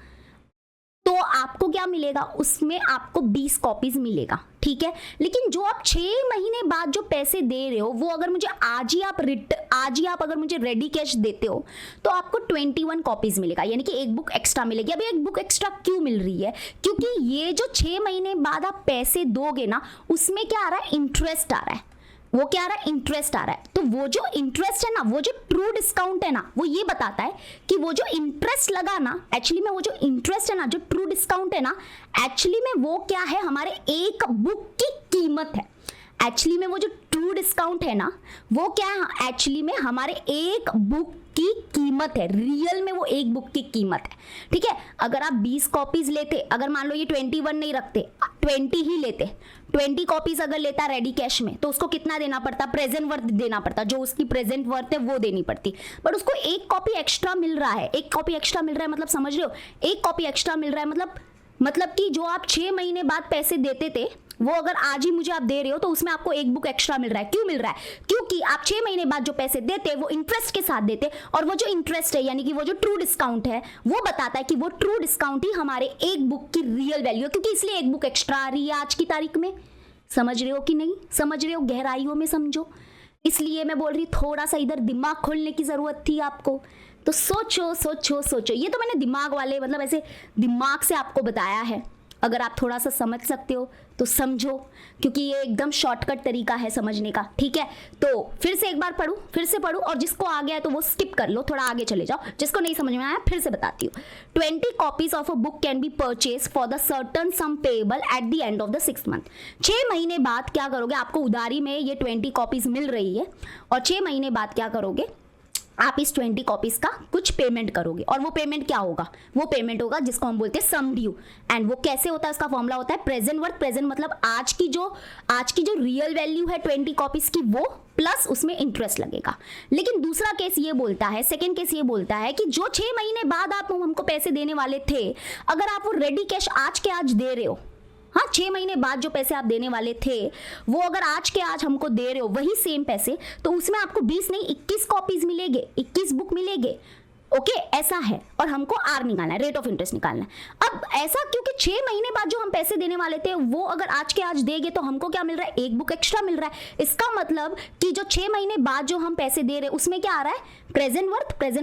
तो आपको क्या मिलेगा, उसमें आपको 20 कॉपीज मिलेगा। ठीक है, लेकिन जो आप 6 महीने बाद जो पैसे दे रहे हो वो अगर मुझे आज ही आप अगर मुझे रेडी कैश देते हो तो आपको 21 कॉपीज मिलेगा, यानी कि एक बुक एक्स्ट्रा मिलेगी। अभी एक बुक एक्स्ट्रा क्यों मिल रही है, क्योंकि ये जो 6 महीने बाद आप पैसे दोगे ना, उसमें क्या आ रहा है, इंटरेस्ट आ रहा है। वो क्या आ रहा है, इंटरेस्ट आ रहा है। तो वो जो इंटरेस्ट है ना, वो जो ट्रू डिस्काउंट है ना, वो ये बताता है कि वो जो इंटरेस्ट लगा ना, एक्चुअली में वो जो इंटरेस्ट है ना, जो ट्रू डिस्काउंट है ना, एक्चुअली में वो क्या है, हमारे एक बुक की कीमत है। एक्चुअली में वो जो ट्रू डिस्काउंट है ना, वो क्या है, एक्चुअली में हमारे एक बुक की कीमत है। रियल में वो एक बुक की कीमत है। ठीक है, अगर आप 20 कॉपीज लेते, अगर मान लो ये 21 नहीं रखते, 20 ही लेते, 20 कॉपीज अगर लेता रेडी कैश में, तो उसको कितना देना पड़ता, प्रेजेंट वर्थ देना पड़ता, जो उसकी प्रेजेंट वर्थ है वो देनी पड़ती। बट उसको एक कॉपी एक्स्ट्रा मिल रहा है। एक कॉपी एक्स्ट्रा मिल रहा है मतलब समझ रहे हो, एक कॉपी एक्स्ट्रा मिल रहा है मतलब कि जो आप 6 महीने बाद पैसे देते थे वो अगर आज ही मुझे आप दे रहे हो तो उसमें आपको एक बुक एक्स्ट्रा मिल रहा है। क्यों मिल रहा है, क्योंकि आप 6 महीने बाद जो पैसे देते वो इंटरेस्ट के साथ देते, और वो जो इंटरेस्ट है यानी कि वो जो ट्रू डिस्काउंट है वो बताता है कि वो ट्रू डिस्काउंट ही हमारे एक बुक की रियल वैल्यू है, क्योंकि इसलिए एक बुक एक्स्ट्रा आ रही है आज की तारीख में। समझ रहे हो कि नहीं समझ रहे हो, गहराइयों में समझो। इसलिए मैं बोल रही थोड़ा सा इधर दिमाग खोलने की जरूरत थी आपको। तो सोचो सोचो सोचो, ये तो मैंने दिमाग वाले मतलब ऐसे दिमाग से आपको बताया है। अगर आप थोड़ा सा समझ सकते हो तो समझो, क्योंकि ये एकदम शॉर्टकट तरीका है समझने का। ठीक है, तो फिर से एक बार फिर से पढ़ूं, और जिसको आ गया है तो वो स्किप कर लो, थोड़ा आगे चले जाओ। जिसको नहीं समझ में आया फिर से बताती हूँ। 20 copies of a book can be purchase for the certain some payable eight the end of the 6th month. 6 महीने बाद क्या करोगे, आपको उधारी में ये 20 कॉपीज मिल रही है, और 6 महीने बाद क्या करोगे, आप इस 20 कॉपीज का कुछ पेमेंट करोगे। और वो पेमेंट क्या होगा, वो पेमेंट होगा जिसको हम बोलते हैं सम ड्यू। एंड वो कैसे होता है, उसका फॉर्मूला होता है प्रेजेंट वर्थ, प्रेजेंट मतलब आज की जो रियल वैल्यू है 20 कॉपीज की, वो प्लस उसमें इंटरेस्ट लगेगा। लेकिन दूसरा केस ये बोलता है, सेकेंड केस ये बोलता है कि जो 6 महीने बाद आप हमको पैसे देने वाले थे, अगर आप वो रेडी कैश आज के आज दे रहे हो, हाँ 6 महीने बाद जो पैसे आप देने वाले थे वो अगर आज के आज हमको दे रहे हो वही सेम पैसे, तो उसमें आपको 20 नहीं 21 कॉपीज मिलेंगे, 21 बुक मिलेंगे। ओके, ऐसा है। और हमको आर निकालना है, रेट ऑफ इंटरेस्ट निकालना है। अब ऐसा क्योंकि 6 महीने बाद जो हम पैसे देने वाले थे वो अगर आज के आज देंगे तो हमको क्या मिल रहा है, एक बुक एक्स्ट्रा मिल रहा है। इसका मतलब कि जो 6 महीने बाद जो हम पैसे दे रहे हैं उसमें क्या आ रहा है, प्रेजेंट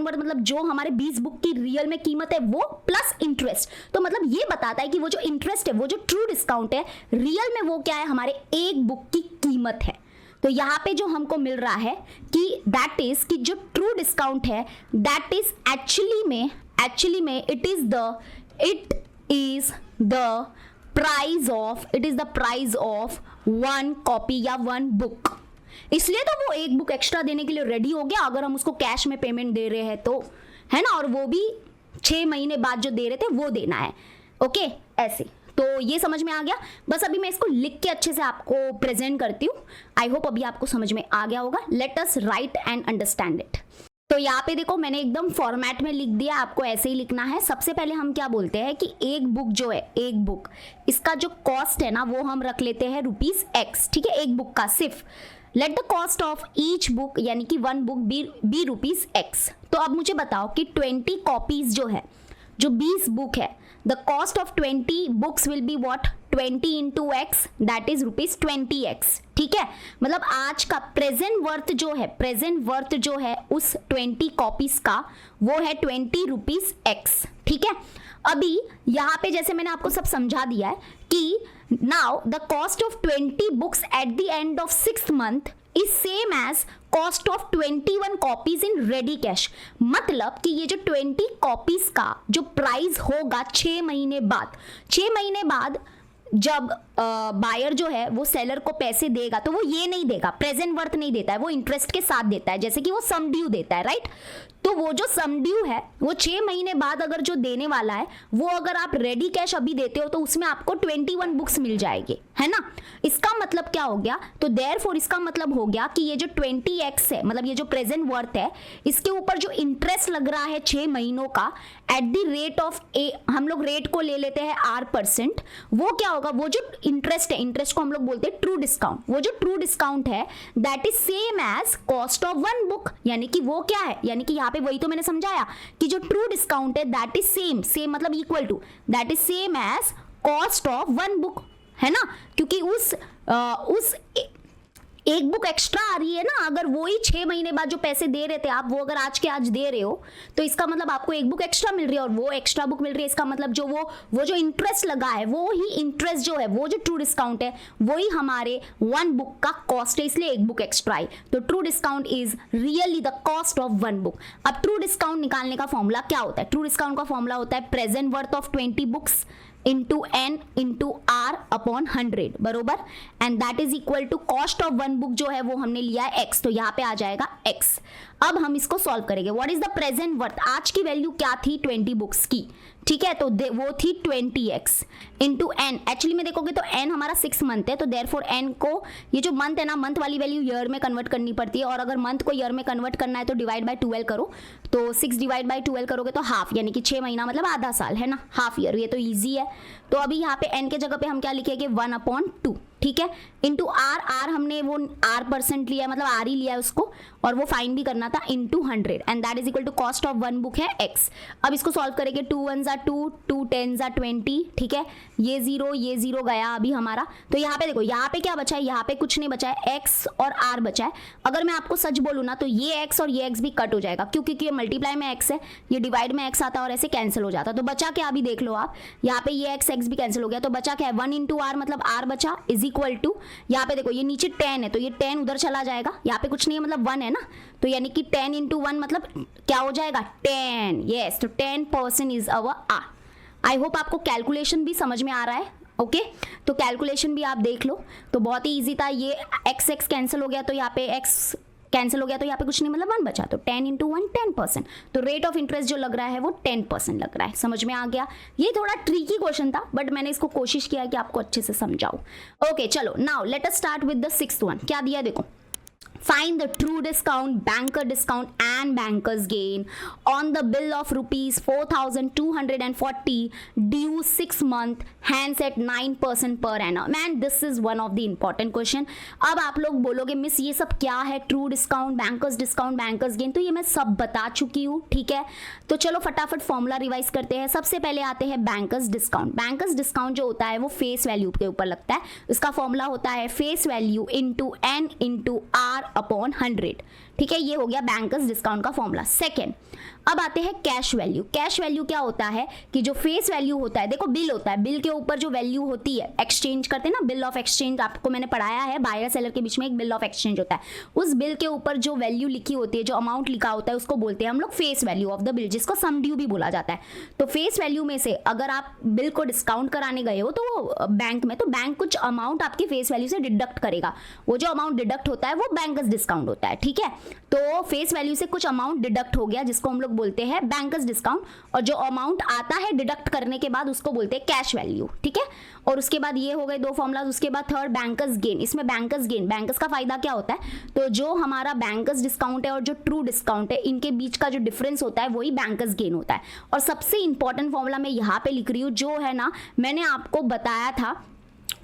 वर्थ मतलब जो हमारे 20 बुक की रियल में कीमत है वो प्लस इंटरेस्ट। तो मतलब ये बताता है कि वो जो इंटरेस्ट है, वो जो ट्रू डिस्काउंट है, रियल में वो क्या है, हमारे एक बुक की कीमत है। तो यहाँ पे जो हमको मिल रहा है कि दैट इज कि जो ट्रू डिस्काउंट है दैट इज एक्चुअली में it is the price of 1 copy या 1 बुक। इसलिए तो वो एक बुक एक्स्ट्रा देने के लिए रेडी हो गया अगर हम उसको कैश में पेमेंट दे रहे हैं तो, है ना, और वो भी 6 महीने बाद जो दे रहे थे वो देना है। ओके, ऐसे तो ये समझ में आ गया। बस अभी मैं इसको लिख के अच्छे से आपको प्रेजेंट करती हूँ। आई होप अभी आपको समझ में आ गया होगा। Let us right and understand it. तो यहाँ पे देखो मैंने एकदम फॉर्मेट में लिख दिया, आपको ऐसे ही लिखना है। सबसे पहले हम क्या बोलते हैं कि एक बुक जो है, एक बुक इसका जो कॉस्ट है ना वो हम रख लेते हैं ₹X। ठीक है, एक बुक का सिर्फ। Let the cost of each book यानी कि 1 बुक बी ₹X। तो अब मुझे बताओ कि 20 कॉपीज जो है, जो 20 बुक है, the cost of 20 books will be what, 20 into X that is ₹20X। ठीक है, मतलब आज का प्रेजेंट वर्थ जो है उस 20 कॉपीज का वो है ₹20X। ठीक है, अभी यहाँ पे जैसे मैंने आपको सब समझा दिया है कि now the cost of 20 books at the end of 6th month is same as cost of 21 copies in ready cash. मतलब कि ये जो 20 कॉपीज का जो प्राइस होगा 6 महीने बाद जब बायर जो है वो सेलर को पैसे देगा तो वो ये नहीं देगा, प्रेजेंट वर्थ नहीं देता है, वो इंटरेस्ट के साथ देता है, जैसे कि वो सम ड्यू देता है, राइट। तो वो जो सम ड्यू है वो 6 महीने बाद अगर जो देने वाला है वो अगर आप रेडी कैश अभी देते हो तो उसमें आपको 21 बुक्स मिल जाएगी, है ना। इसका मतलब क्या हो गया, तो देयरफॉर इसका मतलब हो गया कि ये जो 20x है, मतलब ये जो प्रेजेंट वर्थ है, इसके ऊपर जो इंटरेस्ट लग रहा है 6 महीनों का एट द रेट ऑफ ए, हम लोग रेट को ले लेते हैं R%, वो क्या होगा, वो जो इंटरेस्ट है, इंटरेस्ट को हम लोग बोलते हैं ट्रू डिस्काउंट, वो जो ट्रू डिस्काउंट है that is same as cost of 1 book, यानी कि वो क्या है, यानी कि यहाँ पे वही तो मैंने समझाया कि जो ट्रू डिस्काउंट है दैट इज सेम मतलब equal to, that is same as cost of 1 book, है ना। क्योंकि उस एक बुक एक्स्ट्रा आ रही है ना, अगर वो ही 6 महीने बाद जो पैसे दे रहे थे आप, वो अगर आज के आज दे रहे हो तो इसका मतलब आपको एक बुक एक्स्ट्रा मिल रही है और वो एक्स्ट्रा बुक मिल रही है, इसका मतलब जो वो जो इंटरेस्ट लगा है वो ही इंटरेस्ट जो है, वो जो ट्रू डिस्काउंट है वही हमारे 1 बुक का कॉस्ट है, इसलिए एक बुक एक्स्ट्रा आई। तो true discount is really the cost of 1 book. अब ट्रू डिस्काउंट निकालने का फॉर्मूला क्या होता है, ट्रू डिस्काउंट का फॉर्मूला होता है present worth of 20 books into n into r upon 100, बरोबर, and that is equal to cost of 1 book जो है वो हमने लिया है x, तो यहाँ पे आ जाएगा x। अब हम इसको सॉल्व करेंगे, what is the present worth, आज की वैल्यू क्या थी 20 बुक्स की, ठीक है, तो वो थी 20x इंटू n, एक्चुअली में देखोगे तो n हमारा 6 मंथ है, तो देयरफॉर n को, ये जो मंथ है ना, मंथ वाली वैल्यू ईयर में कन्वर्ट करनी पड़ती है, और अगर मंथ को ईयर में कन्वर्ट करना है तो डिवाइड बाय 12 करो, तो 6 डिवाइड बाय 12 करोगे तो हाफ, यानी कि 6 महीना मतलब आधा साल, है ना, हाफ ईयर, ये तो ईजी है। तो अभी यहाँ पे n के जगह पे हम क्या लिखेंगे 1/2, ठीक है, इंटू r हमने वो R% लिया है, मतलब r ही लिया है उसको, और वो फाइन भी करना था, into 100, and that is equal to cost of 1 book है x। अब इसको सॉल्व करेंगे, 2 1s are 2, 2 10s are 20, ठीक है, ये 0 गया अभी हमारा, तो यहाँ पे देखो, यहाँ पे क्या बचा है, यहाँ पे कुछ नहीं बचा है, x और r बचा है। अगर मैं आपको सच बोलूँ ना तो ये x और ये x भी कट हो जाएगा, क्योंकि ये मल्टीप्लाई में x है, ये डिवाइड में x आता है और ऐसे कैंसिल हो जाता है, तो बचा क्या, अभी देख लो आप, यहाँ पे ये x भी कैंसिल हो गया, तो बचा क्या है 1 इंटू r, मतलब r बचा इज इक्वल टू, यहाँ पे देखो ये नीचे 10 है तो ये 10 उधर चला जाएगा, यहाँ पे कुछ नहीं है मतलब 1 है ना, तो यानी कि 10 इंटू 1 मतलब क्या हो जाएगा 10, यस, तो 10% is our r। I hope आपको कैलकुलेशन भी समझ में आ रहा है, ओके तो कैलकुलेशन भी आप देख लो, तो बहुत ही ईजी था, ये x कैंसिल हो गया तो यहाँ पे x कैंसिल हो गया तो यहाँ पे कुछ नहीं मतलब 1 बचा, तो 10 इंटू 1 10%, तो रेट ऑफ इंटरेस्ट जो लग रहा है वो 10% लग रहा है, समझ में आ गया। ये थोड़ा ट्रिकी क्वेश्चन था बट मैंने इसको कोशिश किया कि आपको अच्छे से समझाऊं। ओके चलो, now let us start with the 6th one, क्या दिया देखो, find the true discount, banker discount and banker's gain on the bill of rupees 4,240 due 6 month, hence at 9% per annum। Man, this is one of the important question। अब आप लोग बोलोगे miss ये सब क्या है, ट्रू डिस्काउंट, बैंकर्स गेन, तो ये मैं सब बता चुकी हूँ, ठीक है। तो चलो फटाफट फॉर्मूला रिवाइज करते हैं। सबसे पहले आते हैं बैंकर्स डिस्काउंट। बैंकर्स डिस्काउंट जो होता है वो फेस वैल्यू के ऊपर लगता है, इसका फॉर्मूला होता है face value into n into r upon 100, ठीक है, ये हो गया बैंकर्स डिस्काउंट का फॉर्मूला। सेकेंड, अब आते हैं कैश वैल्यू। कैश वैल्यू क्या होता है कि जो फेस वैल्यू होता है, देखो बिल होता है, बिल के ऊपर जो वैल्यू होती है, एक्सचेंज करते हैं ना, बिल ऑफ एक्सचेंज आपको मैंने पढ़ाया है, बायर सेलर के बीच में एक बिल ऑफ एक्सचेंज होता है, उस बिल के ऊपर जो वैल्यू लिखी होती है, जो अमाउंट लिखा होता है, उसको बोलते हैं हम लोग face value of the bill, जिसको सम ड्यू भी बोला जाता है। तो फेस वैल्यू में से अगर आप बिल को डिस्काउंट कराने गए हो तो बैंक में, तो बैंक कुछ अमाउंट आपकी फेस वैल्यू से डिडक्ट करेगा, वो जो अमाउंट डिडक्ट होता है वो बैंकर्स डिस्काउंट होता है, ठीक है। तो फेस वैल्यू से कुछ अमाउंट डिडक्ट हो गया जिसको हम लोग बोलते हैं बैंकर्स डिस्काउंट, और जो अमाउंट आता है डिडक्ट करने के बाद उसको बोलते हैं कैश वैल्यू, ठीक है। और उसके बाद ये हो गए 2 फॉर्मूला, उसके बाद थर्ड बैंकर्स गेन। इसमें बैंकर्स गेन, बैंकर्स का फायदा क्या होता है, तो जो हमारा बैंकर्स डिस्काउंट है और जो ट्रू डिस्काउंट है, इनके बीच का जो डिफरेंस होता है वही बैंकर्स गेन होता है। और सबसे इंपॉर्टेंट फॉर्मूला मैं यहाँ पे लिख रही हूँ, जो है ना मैंने आपको बताया था,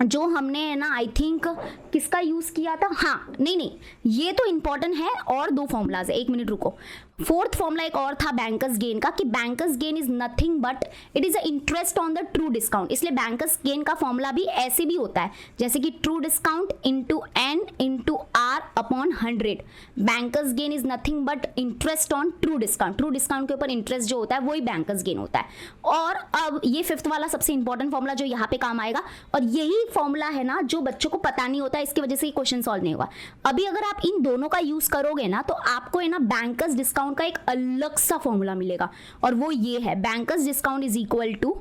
जो हमने है ना आई थिंक किसका यूज किया था, हाँ नहीं ये तो इंपॉर्टेंट है, और 2 फॉर्मूलाज है, 1 मिनट रुको। 4th फॉर्मूला एक और था बैंकर्स गेन का, कि bankers gain is nothing but it is a interest on the true discount, इसलिए बैंकर्स गेन का फॉर्मूला भी ऐसे भी होता है, जैसे कि true discount into n into r upon 100। Bankers gain is nothing but interest on true discount, true discount के ऊपर इंटरेस्ट जो होता है वही बैंकर्स गेन होता है। और अब ये 5th वाला सबसे इंपॉर्टेंट फॉर्मूला जो यहाँ पे काम आएगा, और यही फॉर्मूला है ना जो बच्चों को पता नहीं होता, इसकी वजह से ये क्वेश्चन सॉल्व नहीं हुआ। अभी अगर आप इन दोनों का यूज करोगे ना तो आपको है ना बैंकर्स डिस्काउंट का एक अलग सा फॉर्मूला मिलेगा, और वो ये है, banker's discount is equal to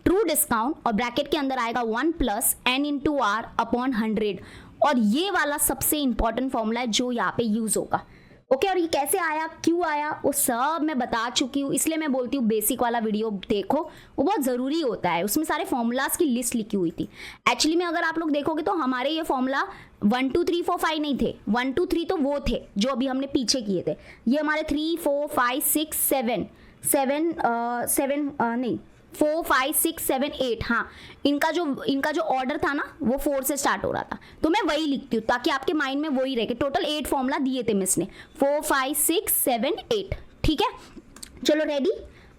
true discount और ब्रैकेट के अंदर आएगा 1 plus n into r upon 100। और ये वाला सबसे इंपॉर्टेंट फॉर्मूला है जो यहाँ पे यूज होगा। ओके और ये कैसे आया, क्यों आया, वो सब मैं बता चुकी हूँ, इसलिए मैं बोलती हूँ बेसिक वाला वीडियो देखो, वो बहुत ज़रूरी होता है। उसमें सारे फॉर्मूलाज की लिस्ट लिखी हुई थी। एक्चुअली में अगर आप लोग देखोगे तो हमारे ये फॉर्मूला 1 2 3 4 5 नहीं थे, 1 2 3 तो वो थे जो अभी हमने पीछे किए थे। ये हमारे 3 4 5 6 4 5 6 7 8, हाँ इनका जो ऑर्डर था ना वो 4 से स्टार्ट हो रहा था, तो मैं वही लिखती हूँ ताकि आपके माइंड में वही रहे कि टोटल 8 फॉर्मूला दिए थे मिस ने, 4 5 6 7 8। ठीक है, चलो रेडी।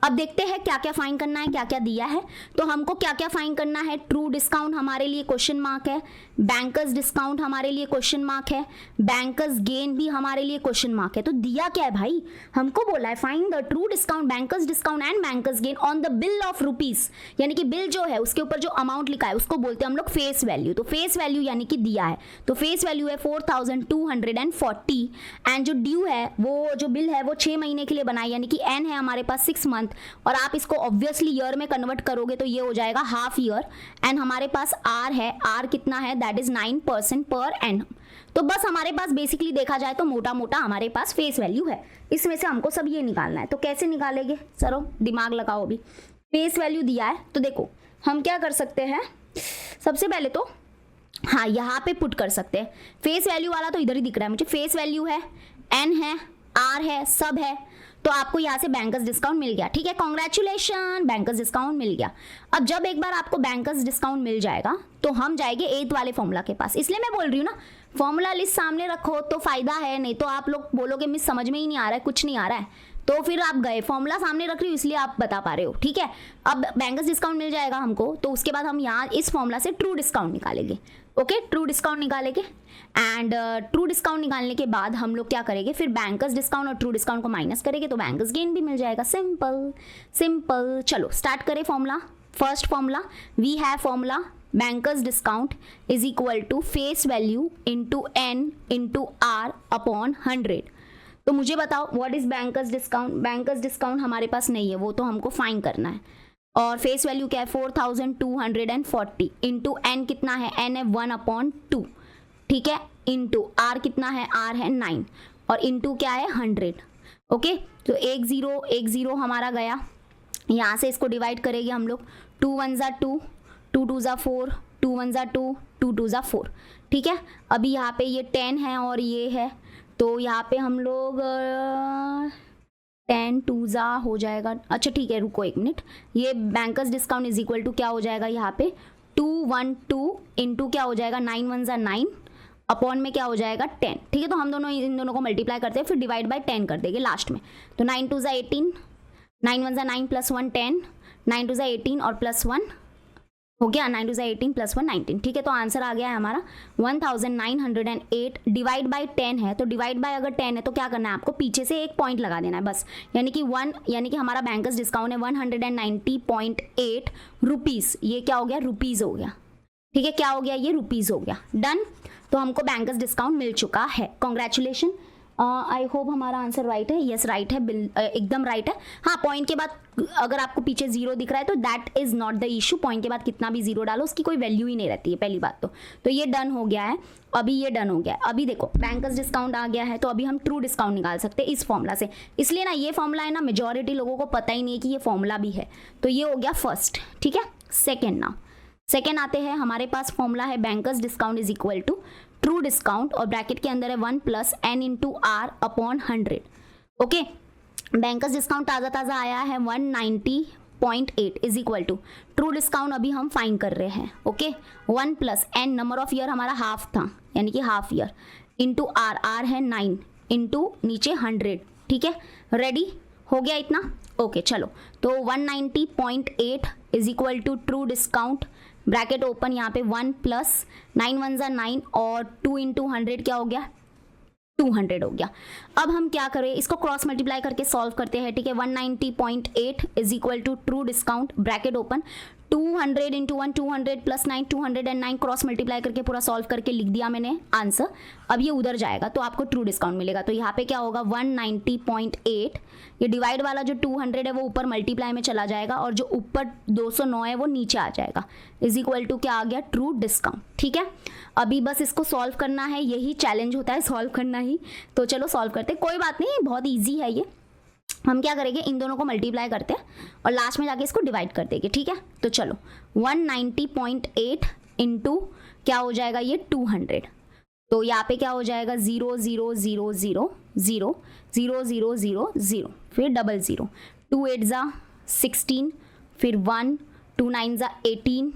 अब देखते हैं क्या क्या फाइंड करना है, क्या क्या दिया है। तो हमको क्या क्या फाइंड करना है, ट्रू डिस्काउंट हमारे लिए क्वेश्चन मार्क है, बैंकर्स डिस्काउंट हमारे लिए क्वेश्चन मार्क है, बैंकर्स गेन भी हमारे लिए क्वेश्चन मार्क है। तो दिया क्या है भाई, हमको बोला है find the true discount, banker's discount and bankers gain on the bill of rupees, यानी कि बिल जो है उसके ऊपर जो अमाउंट लिखा है उसको बोलते हैं हम लोग फेस वैल्यू। तो फेस वैल्यू यानी कि दिया है, तो फेस वैल्यू है 4240 एंड जो ड्यू है वो जो बिल है वो 6 महीने के लिए बनाई, यानी कि एन है हमारे पास 6 मंथ, और आप इसको ऑब्वियसली ईयर में कन्वर्ट करोगे तो ये हो जाएगा हाफ ईयर। एंड हमारे पास आर है, आर कितना है, दैट इज 9% पर एनम। तो बस हमारे पास बेसिकली देखा जाए तो मोटा मोटा हमारे पास फेस वैल्यू है, इसमें से हमको सब ये निकालना है। तो कैसे निकालेंगे, चलो दिमाग लगाओ। अभी फेस वैल्यू दिया है तो देखो हम क्या कर सकते हैं, सबसे पहले तो हाँ यहाँ पे पुट कर सकते हैं। फेस वैल्यू वाला तो इधर ही दिख रहा है मुझे, फेस वैल्यू है, एन है, आर है, सब है, तो आपको यहाँ से बैंकर्स डिस्काउंट मिल गया। ठीक है, कॉन्ग्रेचुलेशन, बैंकर्स डिस्काउंट मिल गया। अब जब एक बार आपको बैंकर्स डिस्काउंट मिल जाएगा तो हम जाएंगे 8th वाले फॉर्मूला के पास। इसलिए मैं बोल रही हूँ ना, फॉर्मूला लिस्ट सामने रखो तो फायदा है, नहीं तो आप लोग बोलोगे मिस समझ में ही नहीं आ रहा है, कुछ नहीं आ रहा है, तो फिर आप गए। फॉर्मूला सामने रख रही हूँ इसलिए आप बता पा रहे हो। ठीक है, अब बैंकर्स डिस्काउंट मिल जाएगा हमको, तो उसके बाद हम यहाँ इस फॉर्मूला से ट्रू डिस्काउंट निकालेंगे। ओके, ट्रू डिस्काउंट निकालेंगे एंड ट्रू डिस्काउंट निकालने के बाद हम लोग क्या करेंगे, फिर बैंकर्स डिस्काउंट और ट्रू डिस्काउंट को माइनस करेंगे तो बैंकर्स गेन भी मिल जाएगा। Simple simple. चलो स्टार्ट करें formula. First formula we have formula banker's discount is equal to face value into n into r upon 100। तो मुझे बताओ what is banker's discount. Banker's discount हमारे पास नहीं है, वो तो हमको फाइंड करना है। और फेस वैल्यू क्या है 4240 इंटू एन कितना है, एन है 1/2। ठीक है, इंटू आर कितना है, आर है 9 और इंटू क्या है 100। ओके, तो 1 0 हमारा गया, यहाँ से इसको डिवाइड करेंगे हम लोग, 2 1 ज़ा 2, 2 2 ज़ा 4, 2 1 ज़ा 2, 2 2 ज़ा 4। ठीक है, अभी यहाँ पे ये 10 है और ये है, तो यहाँ पे हम लोग 10 2 ज़ा हो जाएगा। अच्छा ठीक है, रुको एक मिनट, ये banker's discount is equal to क्या हो जाएगा यहाँ पे 212 इंटू क्या हो जाएगा 9 1 ज़ा 9 अपॉन में क्या हो जाएगा 10। ठीक है, तो हम दोनों इन दोनों को मल्टीप्लाई करते हैं, फिर डिवाइड बाय 10 कर देंगे लास्ट में। तो 9 2 ज़ा 18, 9 1 ज़ा 9 प्लस 1 10, 9 2 ज़ा 18 और प्लस 1 हो गया, 9 2 ज़ा 18 प्लस 1 19। ठीक है, तो आंसर आ गया है हमारा 1908। डिवाइड बाय 10 है, तो डिवाइड बाय अगर 10 है तो क्या करना है आपको, पीछे से एक पॉइंट लगा देना है बस, यानी कि 1, यानी कि हमारा बैंकर्स डिस्काउंट है 190.8 रुपीज़। ये क्या हो गया, रुपीज़ हो गया। ठीक है, क्या हो गया, ये रुपीज़ हो गया। डन, तो हमको बैंकर्स डिस्काउंट मिल चुका है। कॉन्ग्रेचुलेशन। आई होप हमारा आंसर राइट है। यस राइट है, एकदम राइट है। हाँ, पॉइंट के बाद अगर आपको पीछे 0 दिख रहा है तो that is not the issue. Point के बाद कितना भी 0 डालो उसकी कोई वैल्यू ही नहीं रहती है, पहली बात तो ये डन हो गया है। अभी ये डन हो गया है। अभी देखो बैंकर्स डिस्काउंट आ गया है, तो अभी हम ट्रू डिस्काउंट निकाल सकते हैं इस फॉर्मूला से। इसलिए ना ये फॉर्मूला है ना, मेजॉरिटी लोगों को पता ही नहीं है कि ये फॉर्मूला भी है। तो ये हो गया फर्स्ट। ठीक है, सेकेंड नाउ सेकेंड आते हैं, हमारे पास फॉर्मूला है banker's discount is equal to true discount और ब्रैकेट के अंदर है 1 plus n into r upon 100। Okay, banker's discount ताज़ा ताज़ा आया है 190.8 is equal to true discount अभी हम फाइंड कर रहे हैं। Okay, 1 plus n number of year हमारा हाफ था, यानी कि half year, into r, r है 9 इंटू नीचे 100। ठीक है, रेडी हो गया इतना। ओके चलो, तो 190.8 is equal to true discount, bracket open, यहाँ पे 1 प्लस 9 1 ज़ा 9 और 2 इंटू 100 क्या हो गया, 200 हो गया। अब हम क्या करें, इसको क्रॉस मल्टीप्लाई करके सॉल्व करते हैं। ठीक है, 190.8 is equal to true discount, bracket open, 200 into 1 200 plus 9 209 cross multiply करके पूरा सॉल्व करके लिख दिया मैंने आंसर। अब ये उधर जाएगा तो आपको ट्रू डिस्काउंट मिलेगा। तो यहाँ पे क्या होगा 190.8, ये डिवाइड वाला जो 200 है वो ऊपर मल्टीप्लाई में चला जाएगा और जो ऊपर 209 है वो नीचे आ जाएगा, इज इक्वल टू क्या आ गया ट्रू डिस्काउंट। ठीक है, अभी बस इसको सॉल्व करना है, यही चैलेंज होता है सॉल्व करना ही। तो चलो सॉल्व करते हैं, कोई बात नहीं बहुत ईजी है ये। हम क्या करेंगे इन दोनों को मल्टीप्लाई करते हैं और लास्ट में जाके इसको डिवाइड कर देंगे। ठीक है, तो चलो 190.8 इंटू क्या हो जाएगा ये 200, तो यहाँ पे क्या हो जाएगा 0 0 0 0 0 0 0 0 0 फिर 00, 2 8 जा 16, फिर 1 2 9 जा 18,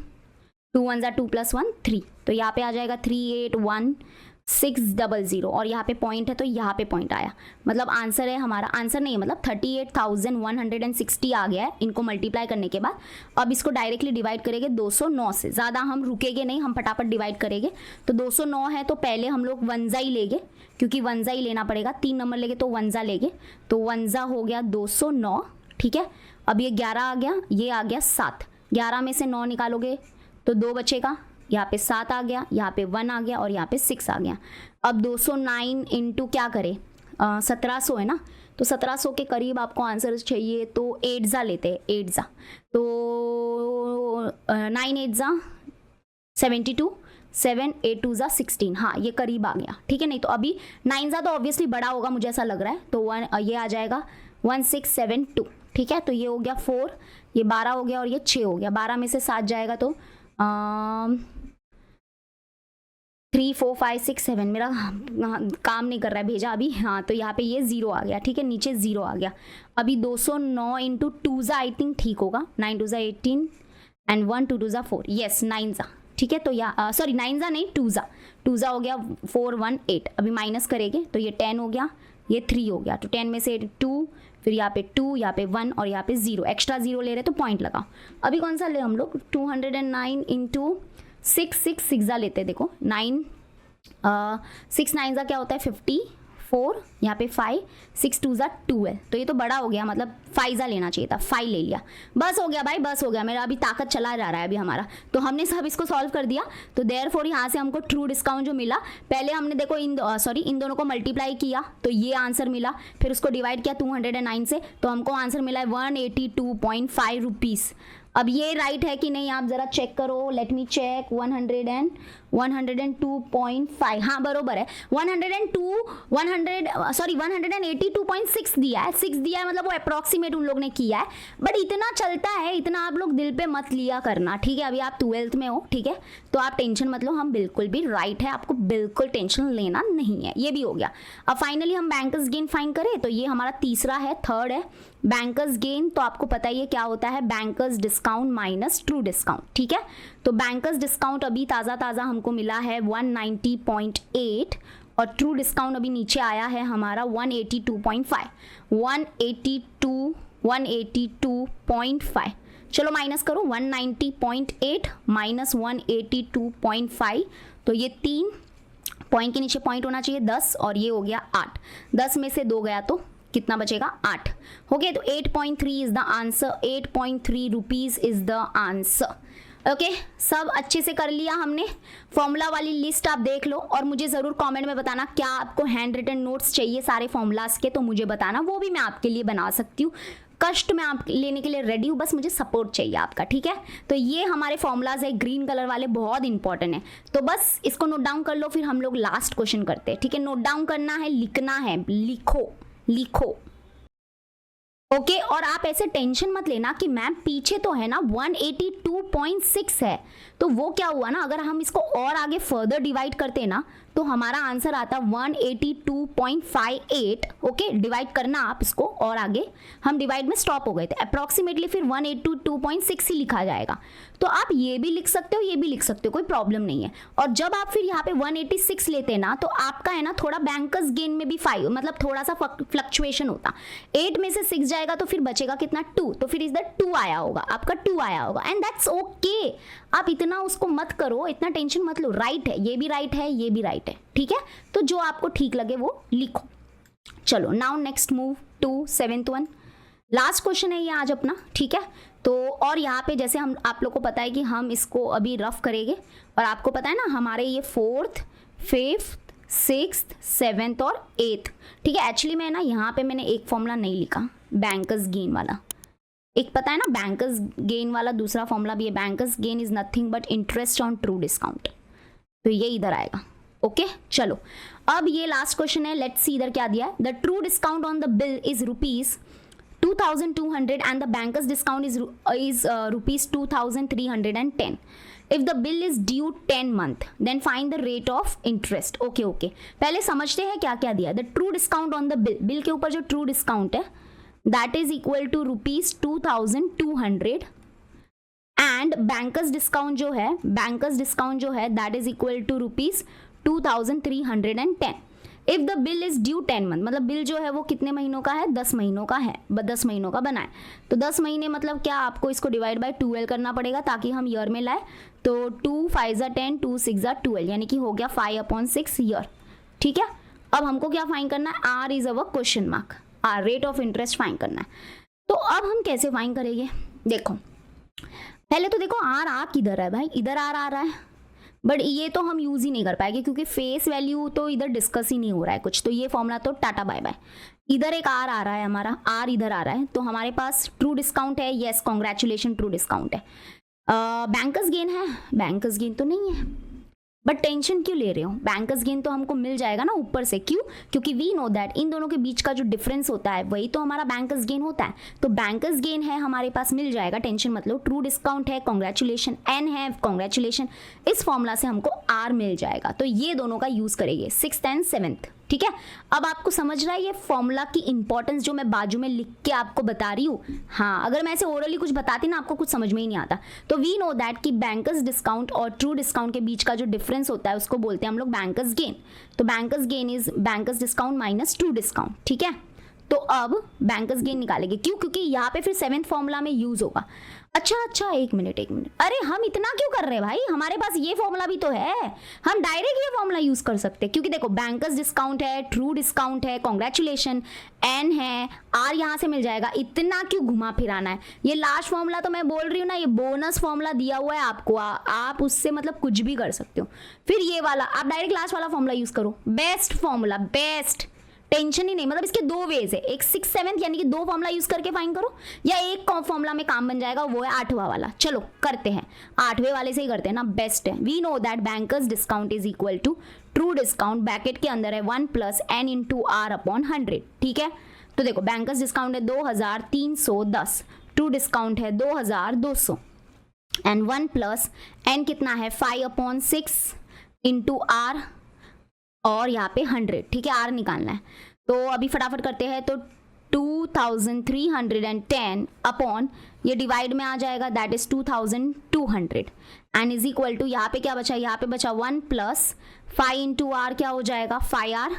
2 1 जा 2 प्लस 1 3, तो यहाँ पे आ जाएगा 381600 और यहाँ पे पॉइंट है तो यहाँ पे पॉइंट आया, मतलब आंसर है हमारा, आंसर नहीं है मतलब 38,160 आ गया है इनको मल्टीप्लाई करने के बाद। अब इसको डायरेक्टली डिवाइड करेंगे 209 से, ज़्यादा हम रुकेंगे नहीं, हम फटाफट डिवाइड करेंगे। तो 209 है तो पहले हम लोग वनजा ही लेंगे क्योंकि वनजा ही लेना पड़ेगा, 3 नंबर लेंगे तो वनजा लेंगे, तो वनजा हो गया 209। ठीक है, अब ये 11 आ गया, ये आ गया 7, 11 में से 9 निकालोगे तो 2 बचेगा, यहाँ पे 7 आ गया, यहाँ पे 1 आ गया और यहाँ पे 6 आ गया। अब 209 इंटू क्या करें 1700 है ना, तो 1700 के करीब आपको आंसर चाहिए तो 8 जा लेते हैं, 8 जा तो 9 8 जा 72, 7 8 2 जा 16, हाँ ये करीब आ गया। ठीक है, नहीं तो अभी 9 जा तो ऑब्वियसली बड़ा होगा मुझे ऐसा लग रहा है, तो ये आ जाएगा 1672। ठीक है, तो ये हो गया 4, ये 12 हो गया और ये 6 हो गया, 12 में से 7 जाएगा तो 3 4 5 6 7, मेरा काम नहीं कर रहा है भेजा अभी, हाँ तो यहाँ पे ये 0 आ गया। ठीक है, नीचे 0 आ गया। अभी 209 इंटू 2 जा आई थिंक ठीक होगा, 9 2 जा 18 एंड 1 2 2 जा 4, यस 9 जा। ठीक है, तो या सॉरी 9 जा नहीं 2 जा हो गया 4 1 8, अभी माइनस करेंगे तो ये 10 हो गया, ये 3 हो गया, तो 10 में से 2, फिर यहाँ पे 2, यहाँ पे 1 और यहाँ पे 0, एक्स्ट्रा 0 ले रहे तो पॉइंट लगाओ। अभी कौन सा ले हम लोग 209 इंटू 6 जा लेते हैं, देखो 9 6 9 जा क्या होता है 54, यहाँ पे 5 6 2 जा 12, तो ये तो बड़ा हो गया, मतलब 5 जा लेना चाहिए था, 5 ले लिया, बस हो गया भाई बस हो गया, मेरा अभी ताकत चला जा रहा है अभी हमारा। तो हमने सब इसको सॉल्व कर दिया, तो देयरफॉर यहाँ से हमको ट्रू डिस्काउंट जो मिला, पहले हमने देखो इन दोनों को मल्टीप्लाई किया तो ये आंसर मिला, फिर उसको डिवाइड किया 209 से तो हमको आंसर मिला है 182.5 रुपीज़। अब ये राइट है कि नहीं आप जरा चेक करो, लेट मी चेक, 102.5, हाँ बरोबर है, 182.6 दिया है, 6 दिया है, मतलब वो अप्रॉक्सीमेट उन लोग ने किया है, बट इतना चलता है, इतना आप लोग दिल पे मत लिया करना। ठीक है, अभी आप 12th में हो, ठीक है, तो आप टेंशन मत लो, हम बिल्कुल भी राइट है, आपको बिल्कुल टेंशन लेना नहीं है। ये भी हो गया। अब फाइनली हम बैंकर्स गेन फाइंड करें तो ये हमारा तीसरा है, थर्ड है बैंकर्स गेन, तो आपको पता ही है क्या होता है, banker's discount minus true discount. ठीक है, तो बैंकर्स डिस्काउंट अभी ताज़ा हमको मिला है 190.8 और ट्रू डिस्काउंट अभी नीचे आया है हमारा 182.5, 182.5। चलो माइनस करो, 190.8 माइनस 182.5, तो ये 3 पॉइंट के नीचे पॉइंट होना चाहिए 10 और ये हो गया 8, 10 में से 2 गया तो कितना बचेगा 8 हो गया, तो 8.3 is the answer, 8.3 rupees is the answer. Okay, सब अच्छे से कर लिया हमने, फॉर्मूला वाली लिस्ट आप देख लो और मुझे ज़रूर कमेंट में बताना क्या आपको हैंड रिटन नोट्स चाहिए सारे फॉर्मूलाज के, तो मुझे बताना, वो भी मैं आपके लिए बना सकती हूँ, कष्ट मैं आप लेने के लिए रेडी हूँ, बस मुझे सपोर्ट चाहिए आपका। ठीक है, तो ये हमारे फॉर्मूलाज है ग्रीन कलर वाले, बहुत इंपॉर्टेंट है, तो बस इसको नोट डाउन कर लो, फिर हम लोग लास्ट क्वेश्चन करते हैं। ठीक है, नोट डाउन करना है, लिखना है, लिखो ओके, और आप ऐसे टेंशन मत लेना कि मैम पीछे तो है ना 182.6 है, तो वो क्या हुआ ना, अगर हम इसको और आगे फर्दर डिवाइड करते ना तो हमारा आंसर आता 182.58। ओके, डिवाइड करना आप इसको और आगे, हम डिवाइड में स्टॉप हो गए थे, अप्रॉक्सीमेटली फिर 182.6 ही लिखा जाएगा, तो आप ये भी लिख सकते हो, ये भी लिख सकते हो, कोई प्रॉब्लम नहीं है। और जब आप फिर यहाँ पे 186 लेते हैं ना तो आपका है ना थोड़ा बैंकर्स गेन में भी 5 मतलब थोड़ा सा फ्लक्चुएशन होता, 8 में से 6 जाएगा तो फिर बचेगा कितना 2, तो फिर इधर 2 आया होगा, आपका 2 आया होगा, एंड दैट्स ओके। आप इतना उसको मत करो, इतना टेंशन मत लो, राइट है, ये भी राइट है, ये भी राइट है। ठीक है, तो जो आपको ठीक लगे वो लिखो। चलो now next move to 7th one. Last question है ये आज अपना, ठीक है। तो और यहाँ पे जैसे हम आप लोग को पता है कि हम इसको अभी रफ करेंगे, और आपको पता है ना हमारे ये 4th 5th 6th 7th और 8th, ठीक है। एक्चुअली मैं ना यहाँ पे मैंने एक फॉर्मूला नहीं लिखा, बैंकर्स गेन वाला, एक पता है ना बैंकर्स गेन वाला, दूसरा फॉर्मूला भी है, bankers gain is nothing but interest on true discount, तो ये इधर आएगा। ओके चलो, अब ये लास्ट क्वेश्चन है, लेट्स सी इधर क्या दिया है। The true discount on the bill is ₹2200 and the banker's discount is rupees 2310. If the bill is due 10 month, then find the rate of interest. Okay. पहले समझते हैं क्या क्या दिया। The true discount on the bill, bill के ऊपर जो true discount है that is equal to rupees 2200 and banker's discount जो है that is equal to rupees 2310. If the bill is due 10 month, मतलब बिल जो है वो कितने महीनों का है, 10 महीनों का है, 10 महीनों का बना है। तो 10 महीने मतलब क्या, आपको इसको डिवाइड बाय 12 करना पड़ेगा ताकि हम ईयर में लाए। तो 2 5 10, 2 6 12, यानी कि हो गया 5/6 ईयर, ठीक है। अब हमको क्या फाइंड करना है, r is our question mark, r rate of interest find करना है। तो अब हम कैसे फाइंड करेंगे, देखो पहले तो देखो आर आ किधर है भाई, इधर आर आ रहा है, बट ये तो हम यूज ही नहीं कर पाएंगे क्योंकि फेस वैल्यू तो इधर डिस्कस ही नहीं हो रहा है कुछ, तो ये फॉर्मूला तो टाटा बाय बाय। इधर एक आर आ रहा है, हमारा आर इधर आ रहा है, तो हमारे पास ट्रू डिस्काउंट है, यस कॉन्ग्रेचुलेशन ट्रू डिस्काउंट है। बैंकर्स गेन है, बैंकर्स गेन तो नहीं है, बट टेंशन क्यों ले रहे हो, बैंकर्स गेन तो हमको मिल जाएगा ना ऊपर से, क्यों, क्योंकि वी नो दैट इन दोनों के बीच का जो डिफरेंस होता है वही तो हमारा बैंकर्स गेन होता है। तो बैंकर्स गेन है हमारे पास, मिल जाएगा, टेंशन मतलब। ट्रू डिस्काउंट है, कॉन्ग्रेचुलेशन, एन है, कॉन्ग्रेचुलेशन, इस फॉर्मूला से हमको आर मिल जाएगा। तो ये दोनों का यूज करेंगे 6th and 7th, ठीक है। अब आपको समझ रहा है ये फॉर्मूला की इंपॉर्टेंस जो मैं बाजू में लिख के आपको बता रही हूँ। हाँ, अगर मैं ऐसे ओरली कुछ बताती ना आपको कुछ समझ में ही नहीं आता। तो वी नो दैट कि बैंकर्स डिस्काउंट और ट्रू डिस्काउंट के बीच का जो डिफरेंस होता है उसको बोलते हैं हम लोग बैंकर्स गेन। तो banker's gain is banker's discount minus true discount, ठीक है। तो अब बैंकर्स गेन निकालेंगे, क्यों, क्योंकि यहाँ पे फिर 7th फॉर्मूला में यूज होगा। अच्छा एक मिनट, अरे हम इतना क्यों कर रहे हैं भाई, हमारे पास ये फॉर्मूला भी तो है, हम डायरेक्ट ये फॉर्मूला यूज कर सकते हैं। क्योंकि देखो बैंकर्स डिस्काउंट है, ट्रू डिस्काउंट है, कॉन्ग्रेचुलेशन, एन है, आर यहाँ से मिल जाएगा, इतना क्यों घुमा फिराना है। ये लास्ट फॉर्मूला तो मैं बोल रही हूँ ना, ये बोनस फॉर्मूला दिया हुआ है आपको, आप उससे मतलब कुछ भी कर सकते हो। फिर ये वाला आप डायरेक्ट लास्ट वाला फॉर्मूला यूज करो, बेस्ट फॉर्मूला, बेस्ट, टेंशन ही नहीं। मतलब इसके दो वेज है, एक 6th 7th यानी कि दो फॉर्मूला यूज करके फाइंड करो, या एक फॉर्मूला में काम बन जाएगा, वो है 8वां वाला। चलो करते हैं, 8वें वाले से ही करते हैं ना, बेस्ट है। We know that banker's discount is equal to true discount, bracket के अंदर है 1 + n × r/100, ठीक है। तो देखो बैंकर्स डिस्काउंट है 2310, ट्रू डिस्काउंट है 2200, एंड 1 + n कितना है 5/6 × r, और यहाँ पे 100, ठीक है, आर निकालना है। तो अभी फटाफट करते हैं, तो 2310 अपॉन ये डिवाइड में आ जाएगा, that is 2200, and is equal to यहाँ पे क्या बचा, यहाँ पे बचा 1 + 5 × r, क्या हो जाएगा 5r,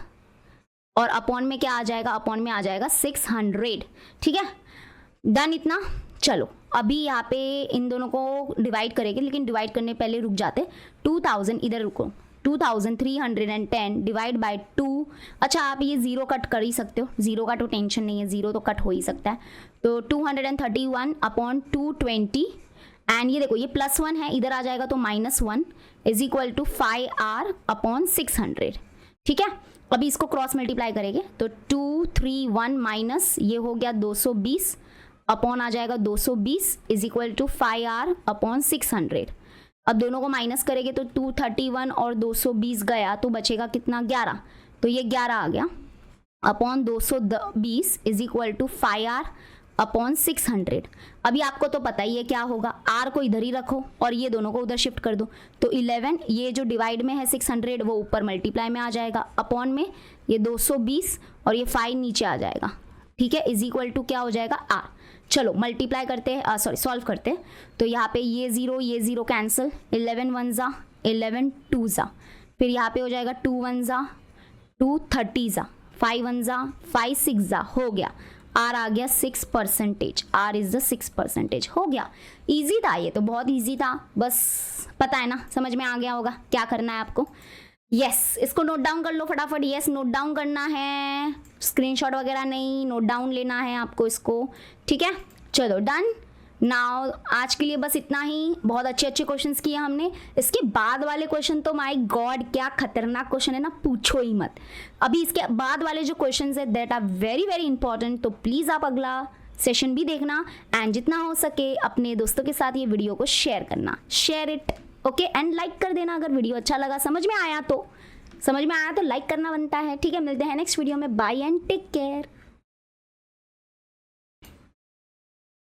और अपॉन में क्या आ जाएगा, अपॉन में आ जाएगा 600, ठीक है। डन इतना। चलो अभी यहाँ पे इन दोनों को डिवाइड करेंगे, लेकिन डिवाइड करने पहले रुक जाते, 2000 इधर रुको, 2310 डिवाइड बाय 2। अच्छा आप ये जीरो कट कर ही सकते हो, जीरो का तो टेंशन नहीं है, जीरो तो कट हो ही सकता है। तो 231 अपॉन 220, एंड ये देखो ये +1 है, इधर आ जाएगा तो -1 इज इक्वल टू 5r/600, ठीक है। अभी इसको क्रॉस मल्टीप्लाई करेंगे, तो 231 माइनस ये हो गया 220 अपॉन आ जाएगा 220 इज इक्वल टू 5r/600। अब दोनों को माइनस करेंगे तो 231 और 220 गया तो बचेगा कितना 11, तो ये 11 आ गया upon 220 is equal to 5r/600। अभी आपको तो पता ही है क्या होगा, r को इधर ही रखो और ये दोनों को उधर शिफ्ट कर दो, तो 11 ये जो डिवाइड में है 600 वो ऊपर मल्टीप्लाई में आ जाएगा, अपॉन में ये 220 और ये 5 नीचे आ जाएगा, ठीक है, इज इक्वल टू क्या हो जाएगा r। चलो मल्टीप्लाई करते हैं, सॉल्व करते हैं। तो यहाँ पे ये जीरो कैंसिल, 11 1 ज़ा 11 2 ज़ा, फिर यहाँ पे हो जाएगा 2 1 ज़ा 2 30 ज़ा 5 1 ज़ा 5 6 ज़ा, हो गया आर आ गया 6%, आर इज द 6%, हो गया। इजी था ये तो, बहुत इजी था, बस पता है ना, समझ में आ गया होगा क्या करना है आपको। यस, इसको नोट डाउन कर लो फटाफट। यस, नोट डाउन करना है, स्क्रीनशॉट वगैरह नहीं, नोट डाउन लेना है आपको इसको, ठीक है। चलो डन। नाउ आज के लिए बस इतना ही। बहुत अच्छे अच्छे क्वेश्चंस किए हमने। इसके बाद वाले क्वेश्चन तो माय गॉड क्या खतरनाक क्वेश्चन है ना, पूछो ही मत। अभी इसके बाद वाले जो क्वेश्चंस है that are very very important, तो प्लीज़ आप अगला सेशन भी देखना एंड जितना हो सके अपने दोस्तों के साथ ये वीडियो को शेयर करना, share it, okay. And like कर देना अगर वीडियो अच्छा लगा, समझ में आया तो लाइक करना बनता है, ठीक है। मिलते हैं नेक्स्ट वीडियो में, बाय एंड टेक केयर।